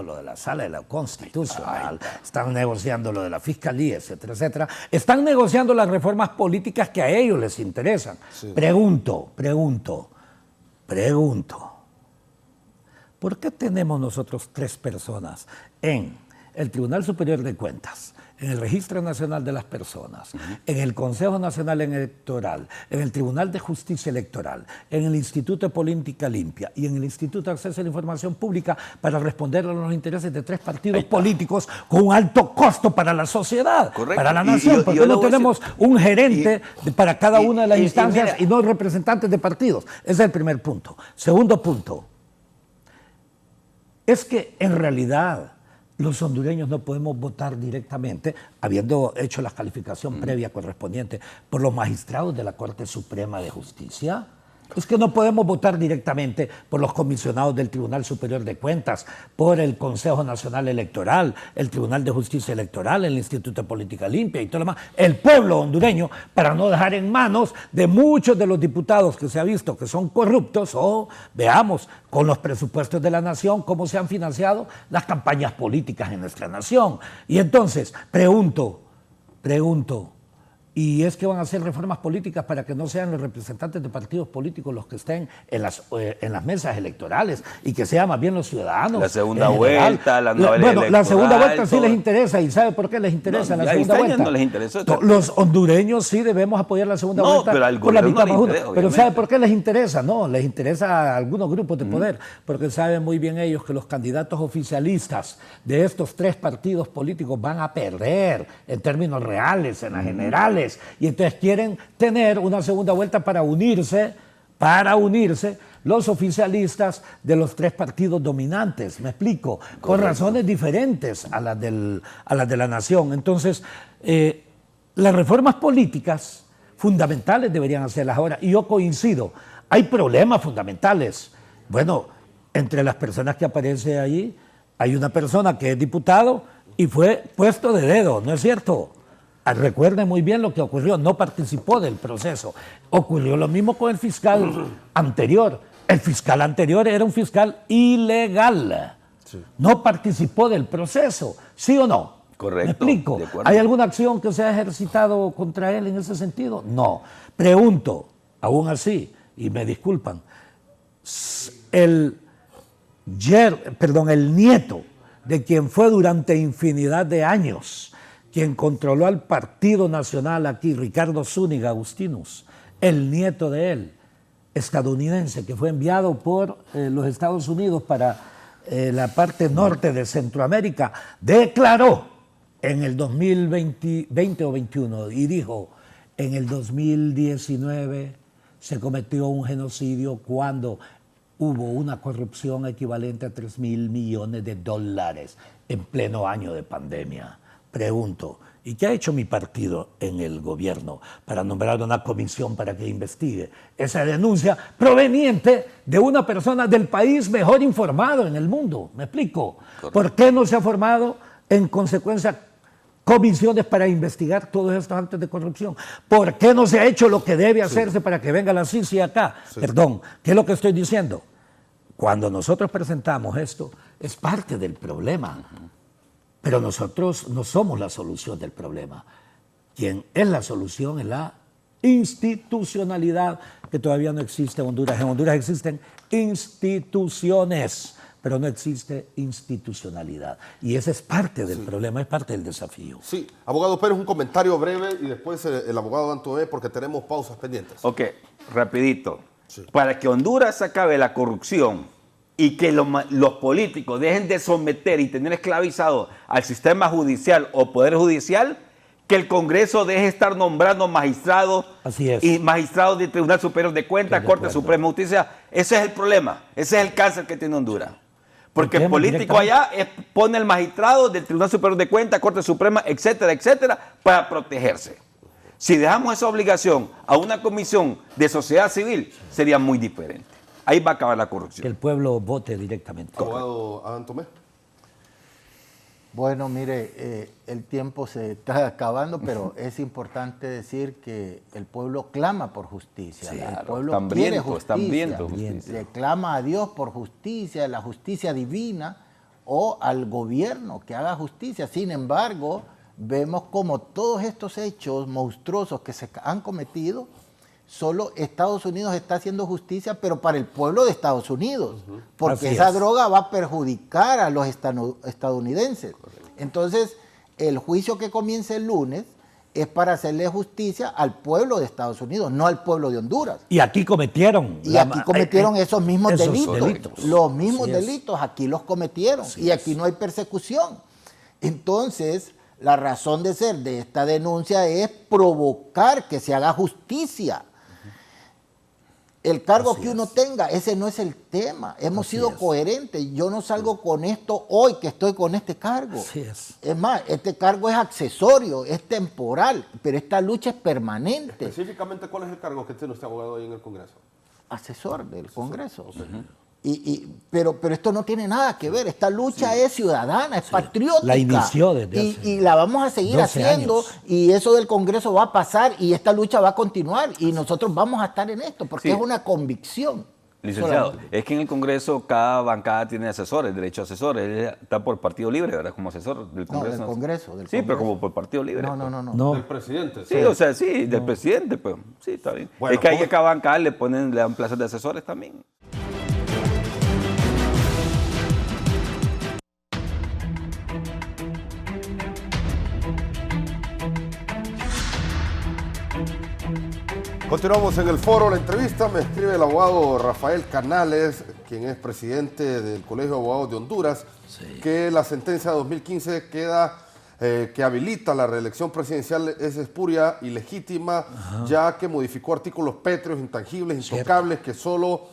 lo de la Sala de la Constitucional, están negociando lo de la Fiscalía, etcétera, etcétera. Están negociando las reformas políticas que a ellos les interesan. Sí. Pregunto, ¿por qué tenemos nosotros 3 personas en el Tribunal Superior de Cuentas, en el Registro Nacional de las Personas, en el Consejo Nacional Electoral, en el Tribunal de Justicia Electoral, en el Instituto de Política Limpia y en el Instituto de Acceso a la Información Pública para responder a los intereses de 3 partidos políticos con un alto costo para la sociedad, para la nación? ¿Por qué no tenemos un gerente para cada una de las instancias y no representantes de partidos? Ese es el primer punto. Segundo punto, es que en realidad los hondureños no podemos votar directamente, habiendo hecho la calificación previa correspondiente por los magistrados de la Corte Suprema de Justicia. Es que no podemos votar directamente por los comisionados del Tribunal Superior de Cuentas, por el Consejo Nacional Electoral, el Tribunal de Justicia Electoral, el Instituto de Política Limpia y todo lo demás. El pueblo hondureño, para no dejar en manos de muchos de los diputados que se ha visto que son corruptos, o veamos con los presupuestos de la nación cómo se han financiado las campañas políticas en nuestra nación. Y entonces, pregunto, ¿y es que van a hacer reformas políticas para que no sean los representantes de partidos políticos los que estén en las mesas electorales y que sean más bien los ciudadanos? La segunda vuelta, la novela electoral. Bueno, la segunda vuelta sí les interesa, y ¿sabe por qué les interesa la segunda vuelta? No les interesa. Los hondureños sí debemos apoyar la segunda vuelta por la mitad más uno. Pero ¿sabe por qué les interesa? No, les interesa a algunos grupos de poder, porque saben muy bien ellos que los candidatos oficialistas de estos 3 partidos políticos van a perder en términos reales, en las generales. Y entonces quieren tener una segunda vuelta para unirse los oficialistas de los 3 partidos dominantes, me explico, con razones diferentes a las de la nación. Entonces, las reformas políticas fundamentales deberían hacerlas ahora, y yo coincido, hay problemas fundamentales. Bueno, entre las personas que aparece allí, hay una persona que es diputado y fue puesto de dedo, ¿no es cierto? Recuerden muy bien lo que ocurrió, no participó del proceso. Ocurrió lo mismo con el fiscal anterior. El fiscal anterior era un fiscal ilegal. Sí. No participó del proceso, ¿sí o no? Correcto. ¿Me explico? ¿Hay alguna acción que se ha ejercitado contra él en ese sentido? No. Pregunto, aún así, y me disculpan, el nieto de quien fue durante infinidad de años quien controló al Partido Nacional aquí, Ricardo Zúñiga Agustinus, el nieto de él, estadounidense, que fue enviado por los Estados Unidos para la parte norte de Centroamérica, declaró en el 2020 o 2021 y dijo, en el 2019 se cometió un genocidio cuando hubo una corrupción equivalente a $3.000 millones en pleno año de pandemia. Pregunto, ¿y qué ha hecho mi partido en el gobierno para nombrar una comisión para que investigue esa denuncia proveniente de una persona del país mejor informado en el mundo? ¿Me explico? Correcto. ¿Por qué no se ha formado en consecuencia comisiones para investigar todos estos actos de corrupción? ¿Por qué no se ha hecho lo que debe hacerse para que venga la CICI acá? Sí. Perdón, ¿qué es lo que estoy diciendo? Cuando nosotros presentamos esto, es parte del problema. Pero nosotros no somos la solución del problema. Quien es la solución es la institucionalidad, que todavía no existe en Honduras. En Honduras existen instituciones, pero no existe institucionalidad. Y ese es parte del problema, es parte del desafío. Sí, abogado Pérez, un comentario breve y después el abogado Antoné, porque tenemos pausas pendientes. Ok, rapidito. Sí. Para que Honduras acabe la corrupción y que los políticos dejen de someter y tener esclavizado al sistema judicial o poder judicial, que el Congreso deje de estar nombrando magistrados y magistrados del Tribunal Superior de Cuentas, Corte Suprema de Justicia. Ese es el problema, ese es el cáncer que tiene Honduras. Porque el político allá pone al magistrado del Tribunal Superior de Cuentas, Corte Suprema, etcétera, etcétera, para protegerse. Si dejamos esa obligación a una comisión de sociedad civil, sería muy diferente. Ahí va a acabar la corrupción. Que el pueblo vote directamente. Abogado Adán Tomé. Bueno, mire, el tiempo se está acabando, pero es importante decir que el pueblo clama por justicia. Sí, el pueblo quiere justicia. Le clama a Dios por justicia, la justicia divina, o al gobierno que haga justicia. Sin embargo, vemos como todos estos hechos monstruosos que se han cometido, solo Estados Unidos está haciendo justicia, pero para el pueblo de Estados Unidos, porque esa droga va a perjudicar a los estadounidenses. Entonces, el juicio que comienza el lunes es para hacerle justicia al pueblo de Estados Unidos, no al pueblo de Honduras. Y aquí cometieron. Y aquí cometieron esos mismos delitos. Los mismos delitos aquí los cometieron. Y aquí no hay persecución. Entonces, la razón de ser de esta denuncia es provocar que se haga justicia. El cargo que uno tenga, ese no es el tema. Hemos sido coherentes. Yo no salgo con esto hoy que estoy con este cargo. Es más, este cargo es accesorio, es temporal, pero esta lucha es permanente. Específicamente, ¿cuál es el cargo que tiene usted, abogado, ahí en el Congreso? Asesor del Congreso. Pero esto no tiene nada que ver. Esta lucha es ciudadana, es patriótica. La inició desde hace y la vamos a seguir haciendo años. Y eso del Congreso va a pasar y esta lucha va a continuar y nosotros vamos a estar en esto porque es una convicción. Licenciado, es que en el Congreso cada bancada tiene asesores, derecho a asesores. Él está por Partido Libre, ¿verdad? Como asesor del Congreso. No, del Congreso. Sí, pero como por Partido Libre. No. Del presidente. Sí, o sea, sí, del presidente, pues. Sí, está bien. Bueno, es que hay que cada bancada le dan plazas de asesores también. Continuamos en el foro, la entrevista. Me escribe el abogado Rafael Canales, quien es presidente del Colegio de Abogados de Honduras, que la sentencia de 2015 que habilita la reelección presidencial es espuria y legítima, ya que modificó artículos pétreos, intangibles, intocables, que solo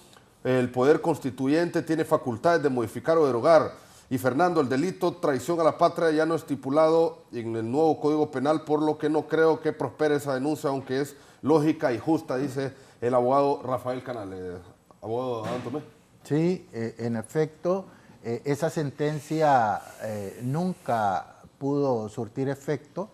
el Poder Constituyente tiene facultades de modificar o derogar. Y Fernando, el delito traición a la patria ya no es estipulado en el nuevo Código Penal, por lo que no creo que prospere esa denuncia, aunque es lógica y justa, dice el abogado Rafael Canales. Abogado Adán Tomé. Sí, en efecto, esa sentencia nunca pudo surtir efecto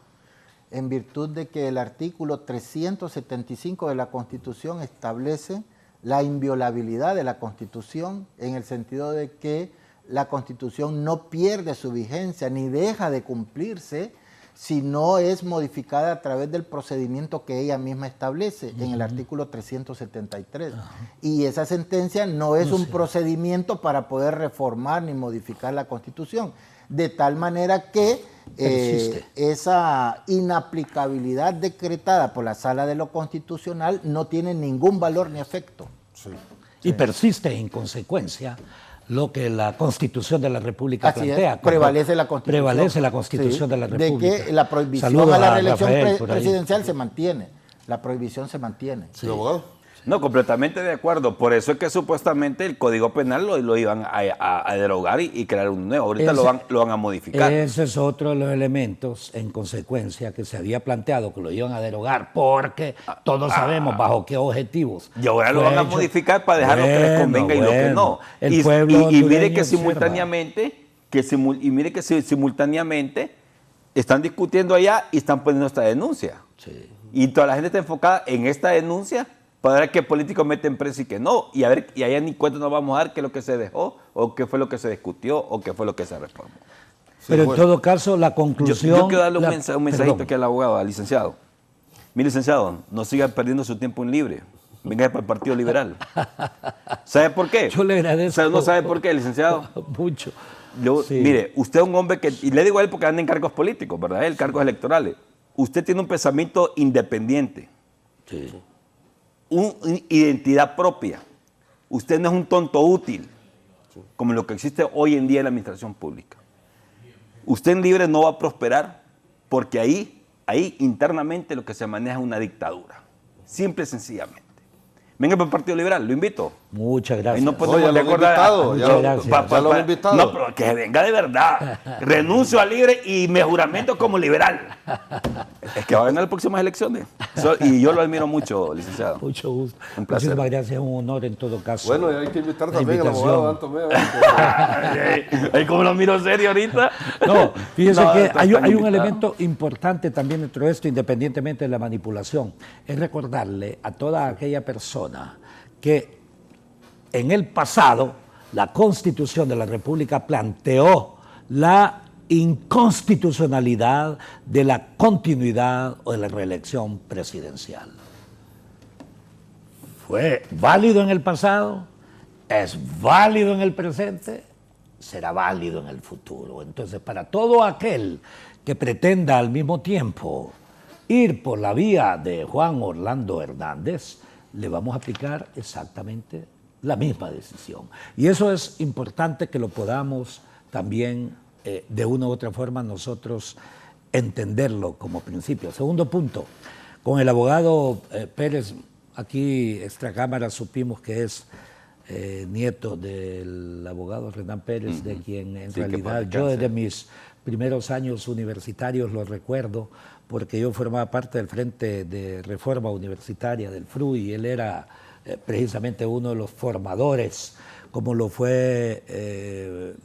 en virtud de que el artículo 375 de la Constitución establece la inviolabilidad de la Constitución, en el sentido de que la Constitución no pierde su vigencia ni deja de cumplirse si no es modificada a través del procedimiento que ella misma establece en el artículo 373. Y esa sentencia no es un procedimiento para poder reformar ni modificar la Constitución. De tal manera que esa inaplicabilidad decretada por la Sala de lo Constitucional no tiene ningún valor ni efecto. Y persiste en consecuencia lo que la Constitución de la República plantea. Prevalece la Constitución. Prevalece la Constitución de la República. De que la prohibición a la reelección presidencial se mantiene. La prohibición se mantiene. ¿Sí, abogado? No, completamente de acuerdo. Por eso es que supuestamente el Código Penal lo iban a derogar y crear un nuevo. Ahorita lo van a modificar. Ese es otro de los elementos, en consecuencia, que se había planteado que lo iban a derogar, porque todos sabemos bajo qué objetivos. Y ahora lo van a modificar para dejar lo que les convenga y lo que no. Y mire que simultáneamente, simultáneamente están discutiendo allá y están poniendo esta denuncia. Y toda la gente está enfocada en esta denuncia para ver qué políticos meten preso y qué no, y allá ni cuenta nos vamos a dar qué es lo que se dejó, o qué fue lo que se discutió, o qué fue lo que se reformó. Pero en todo caso, la conclusión... Yo quiero darle un mensajito aquí al abogado, al licenciado. Mi licenciado, no siga perdiendo su tiempo en libre. Venga para el Partido Liberal. ¿Sabe por qué? Yo le agradezco. ¿No sabe por qué, licenciado? Mucho. Mire, usted es un hombre que, y le digo a él porque anda en cargos políticos, ¿verdad? En cargos electorales. Usted tiene un pensamiento independiente. Una identidad propia. Usted no es un tonto útil, como lo que existe hoy en día en la administración pública. Usted en libre no va a prosperar porque ahí internamente lo que se maneja es una dictadura. Simple y sencillamente. Venga para el Partido Liberal, lo invito. Muchas gracias. Y no podemos Muchas gracias. Ya lo han invitado. No, pero que venga de verdad. Renuncio a libre y me juramento como liberal. Es que va a ganar las próximas elecciones. Y yo lo admiro mucho, licenciado. Mucho gusto. Un placer. Muchísimas gracias, un honor en todo caso. Bueno, y hay que invitar también al abogado Dan Tomé. Ay, como lo miro serio ahorita. No, fíjese que hay un elemento importante también dentro de esto, independientemente de la manipulación. Es recordarle a toda aquella persona que en el pasado la Constitución de la República planteó la inconstitucionalidad de la continuidad o de la reelección presidencial. Fue válido en el pasado, es válido en el presente, será válido en el futuro. Entonces, para todo aquel que pretenda al mismo tiempo ir por la vía de Juan Orlando Hernández, le vamos a aplicar exactamente la misma decisión. Y eso es importante que lo podamos también, de una u otra forma, nosotros entenderlo como principio. Segundo punto, con el abogado Pérez, aquí extracámara supimos que es nieto del abogado Renán Pérez, de quien en realidad yo desde mis primeros años universitarios lo recuerdo, porque yo formaba parte del Frente de Reforma Universitaria del FRU y él era precisamente uno de los formadores, como lo fue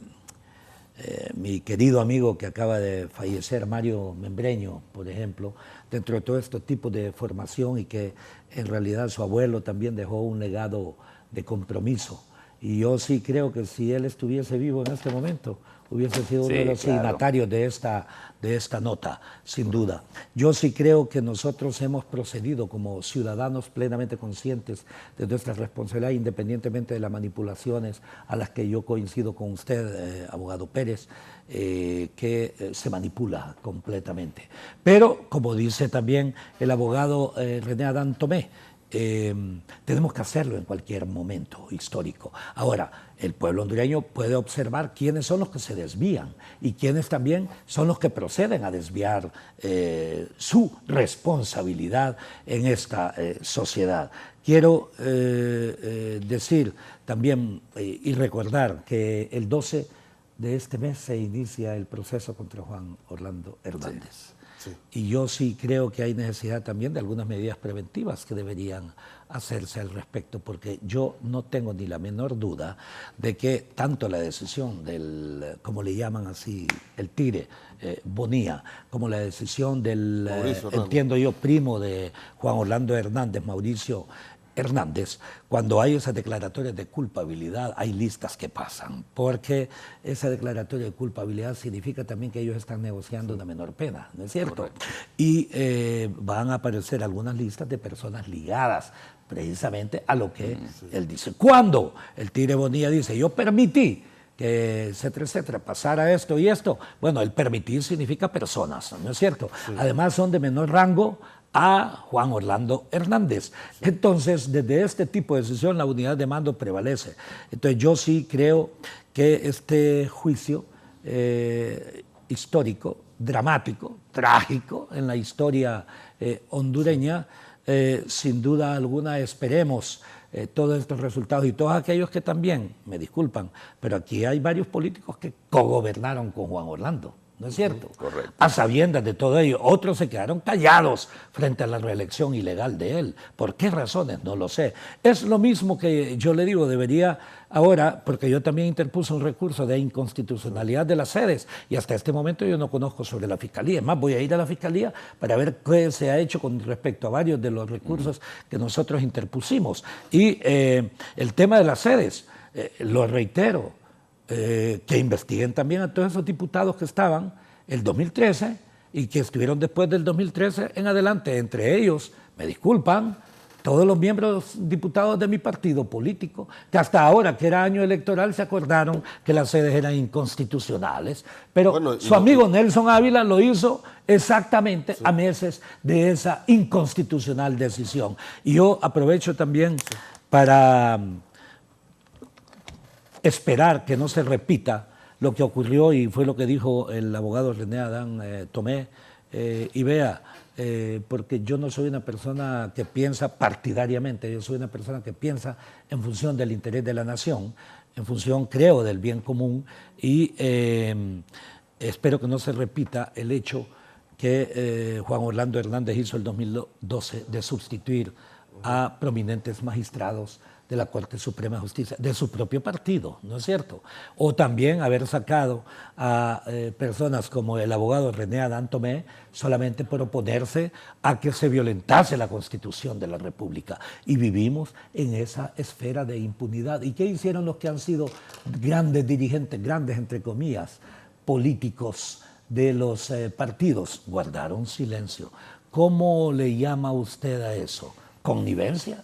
mi querido amigo que acaba de fallecer, Mario Membreño, por ejemplo, dentro de todo este tipo de formación, y que en realidad su abuelo también dejó un legado de compromiso. Y yo sí creo que si él estuviese vivo en este momento, hubiese sido uno de los signatarios de esta nota, sin duda. Yo sí creo que nosotros hemos procedido como ciudadanos plenamente conscientes de nuestra responsabilidad, independientemente de las manipulaciones a las que yo coincido con usted, abogado Pérez, que se manipula completamente. Pero, como dice también el abogado René Adán Tomé, tenemos que hacerlo en cualquier momento histórico. Ahora, el pueblo hondureño puede observar quiénes son los que se desvían y quiénes también son los que proceden a desviar su responsabilidad en esta sociedad. Quiero decir también y recordar que el 12 de este mes se inicia el proceso contra Juan Orlando Hernández. Y yo sí creo que hay necesidad también de algunas medidas preventivas que deberían hacerse al respecto, porque yo no tengo ni la menor duda de que tanto la decisión del, como le llaman así, el Tigre Bonilla, como la decisión del, entiendo yo, primo de Juan Orlando Hernández, Mauricio Hernández, cuando hay esas declaratorias de culpabilidad, hay listas que pasan, porque esa declaratoria de culpabilidad significa también que ellos están negociando una menor pena, ¿no es cierto? Correcto. Y van a aparecer algunas listas de personas ligadas precisamente a lo que él dice. Cuando el Tigre Bonilla dice, yo permití que etcétera, pasara esto y esto, bueno, el permitir significa personas, ¿no es cierto? Sí. Además son de menor rango a Juan Orlando Hernández. Entonces, desde este tipo de decisión, la unidad de mando prevalece. Entonces, yo sí creo que este juicio histórico, dramático, trágico en la historia hondureña, sin duda alguna esperemos todos estos resultados, y todos aquellos que también, me disculpan, pero aquí hay varios políticos que cogobernaron con Juan Orlando, ¿no es cierto? Correcto. A sabiendas de todo ello. Otros se quedaron callados frente a la reelección ilegal de él. ¿Por qué razones? No lo sé. Es lo mismo que yo le digo, debería ahora, porque yo también interpuse un recurso de inconstitucionalidad de las sedes, y hasta este momento yo no conozco sobre la Fiscalía. Es más, voy a ir a la Fiscalía para ver qué se ha hecho con respecto a varios de los recursos que nosotros interpusimos. Y el tema de las sedes, lo reitero, que investiguen también a todos esos diputados que estaban el 2013 y que estuvieron después del 2013 en adelante, entre ellos, me disculpan, todos los miembros diputados de mi partido político, que hasta ahora, que era año electoral, se acordaron que las sedes eran inconstitucionales. Pero bueno, su amigo Nelson Ávila lo hizo exactamente a meses de esa inconstitucional decisión. Y yo aprovecho también para esperar que no se repita lo que ocurrió, y fue lo que dijo el abogado René Adán Tomé, y vea, porque yo no soy una persona que piensa partidariamente, yo soy una persona que piensa en función del interés de la nación, en función, creo, del bien común, y espero que no se repita el hecho que Juan Orlando Hernández hizo el 2012 de sustituir a prominentes magistrados de la Corte Suprema de Justicia, de su propio partido, ¿no es cierto? O también haber sacado a personas como el abogado René Adán Tomé solamente por oponerse a que se violentase la Constitución de la República. Y vivimos en esa esfera de impunidad. ¿Y qué hicieron los que han sido grandes dirigentes, grandes entre comillas, políticos de los partidos? Guardaron silencio. ¿Cómo le llama usted a eso? ¿Connivencia?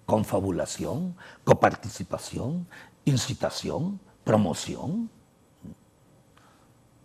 ¿Confabulación? ¿Coparticipación? ¿Incitación? ¿Promoción?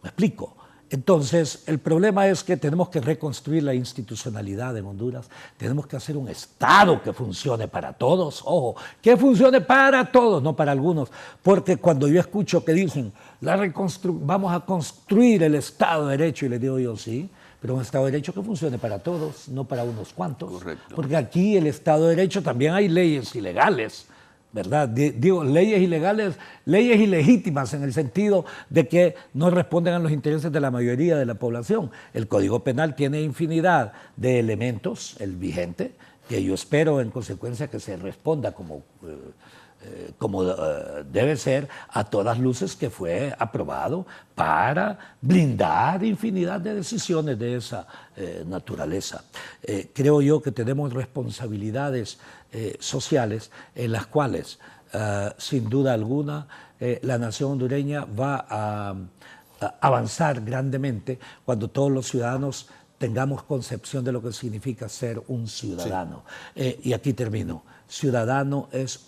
¿Me explico? Entonces, el problema es que tenemos que reconstruir la institucionalidad en Honduras, tenemos que hacer un Estado que funcione para todos, ojo, que funcione para todos, no para algunos, porque cuando yo escucho que dicen, vamos a construir el Estado de Derecho, y les digo yo, sí, pero un Estado de Derecho que funcione para todos, no para unos cuantos. Correcto. Porque aquí el Estado de Derecho también hay leyes ilegales, ¿verdad? Digo, leyes ilegales, leyes ilegítimas en el sentido de que no responden a los intereses de la mayoría de la población. El Código Penal tiene infinidad de elementos, el vigente, que yo espero en consecuencia que se responda como debe ser, a todas luces, que fue aprobado para blindar infinidad de decisiones de esa naturaleza. Creo yo que tenemos responsabilidades sociales en las cuales, sin duda alguna, la nación hondureña va a avanzar grandemente cuando todos los ciudadanos tengamos concepción de lo que significa ser un ciudadano. Sí. Y aquí termino. Ciudadano es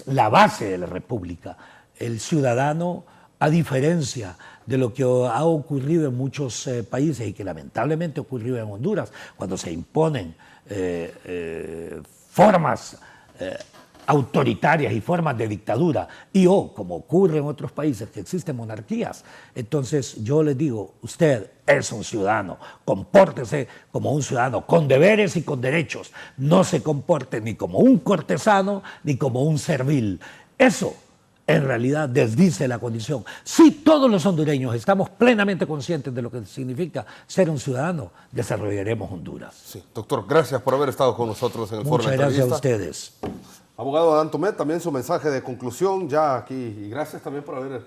la base de la República. El ciudadano, a diferencia de lo que ha ocurrido en muchos países y que lamentablemente ha ocurrido en Honduras, cuando se imponen formas autoritarias y formas de dictadura, como ocurre en otros países que existen monarquías, entonces yo les digo, usted es un ciudadano, compórtese como un ciudadano, con deberes y con derechos, no se comporte ni como un cortesano ni como un servil. Eso en realidad desdice la condición. Si todos los hondureños estamos plenamente conscientes de lo que significa ser un ciudadano, desarrollaremos Honduras. Sí, doctor, gracias por haber estado con nosotros en el foro de entrevista. Muchas gracias a ustedes. Abogado Adán Tomé, también su mensaje de conclusión ya aquí, y gracias también por haber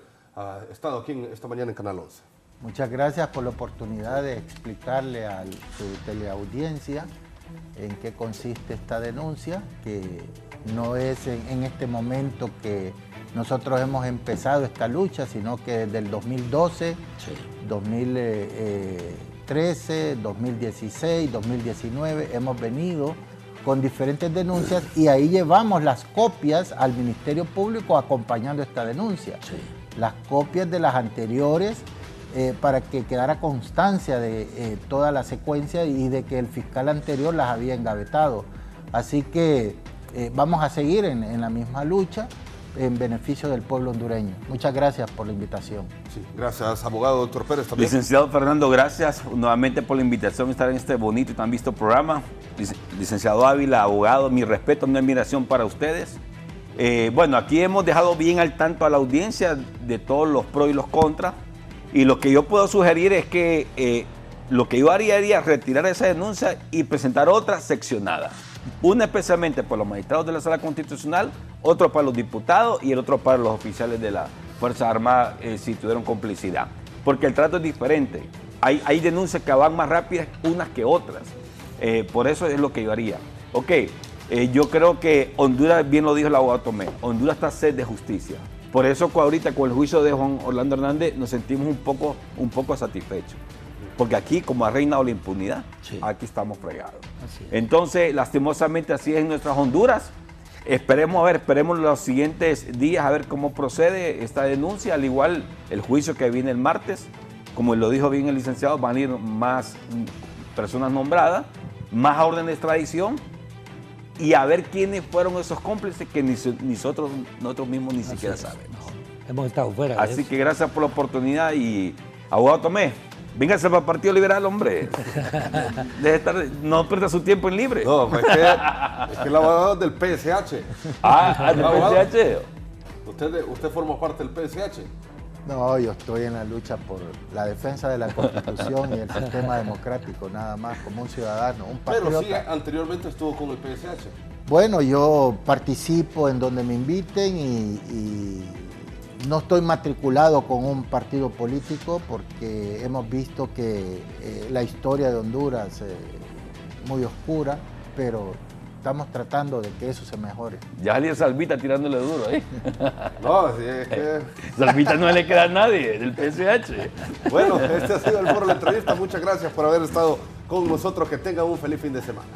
estado aquí esta mañana en Canal 11. Muchas gracias por la oportunidad de explicarle a su teleaudiencia en qué consiste esta denuncia, que no es en este momento que nosotros hemos empezado esta lucha, sino que desde el 2012, 2013, 2016, 2019 hemos venido con diferentes denuncias y ahí llevamos las copias al Ministerio Público acompañando esta denuncia. Sí. Las copias de las anteriores para que quedara constancia de toda la secuencia y de que el fiscal anterior las había engavetado. Así que vamos a seguir en la misma lucha en beneficio del pueblo hondureño. Muchas gracias por la invitación. Sí, gracias, abogado doctor Pérez. También. Licenciado Fernando, gracias nuevamente por la invitación a estar en este bonito y tan visto programa. Licenciado Ávila, abogado, mi respeto, mi admiración para ustedes. Bueno, aquí hemos dejado bien al tanto a la audiencia de todos los pros y los contras. Y lo que yo puedo sugerir es que lo que yo haría retirar esa denuncia y presentar otra seccionada. Una especialmente por los magistrados de la Sala Constitucional, otro para los diputados y el otro para los oficiales de las Fuerzas Armadas si tuvieron complicidad. Porque el trato es diferente. Hay denuncias que van más rápidas unas que otras. Por eso es lo que yo haría. Ok, yo creo que Honduras, bien lo dijo el abogado Tomé, Honduras está sed de justicia. Por eso ahorita con el juicio de Juan Orlando Hernández nos sentimos un poco satisfechos. Porque aquí, como ha reinado la impunidad, aquí estamos fregados. Entonces, lastimosamente, así es en nuestras Honduras. Esperemos los siguientes días a ver cómo procede esta denuncia. Al igual, el juicio que viene el martes, como lo dijo bien el licenciado, van a ir más personas nombradas, más órdenes de extradición y a ver quiénes fueron esos cómplices que nosotros mismos ni siquiera sabemos. Hemos estado fuera. Así que gracias por la oportunidad y, abogado Tomé, Véngase para el Partido Liberal, hombre. Deje de estar, no pierda su tiempo en libre. No, es que el abogado es del PSH. ¿Del PSH? ¿Usted forma parte del PSH? No, yo estoy en la lucha por la defensa de la Constitución y el sistema democrático, nada más, como un ciudadano, un patriota. Pero sí, anteriormente estuvo con el PSH. Bueno, yo participo en donde me inviten y no estoy matriculado con un partido político porque hemos visto que la historia de Honduras es muy oscura, pero estamos tratando de que eso se mejore. Ya salía Salvita tirándole duro ahí. No, sí, es que... Salvita no le queda a nadie del PSH. Bueno, este ha sido el Foro de la Entrevista. Muchas gracias por haber estado con nosotros. Que tengan un feliz fin de semana.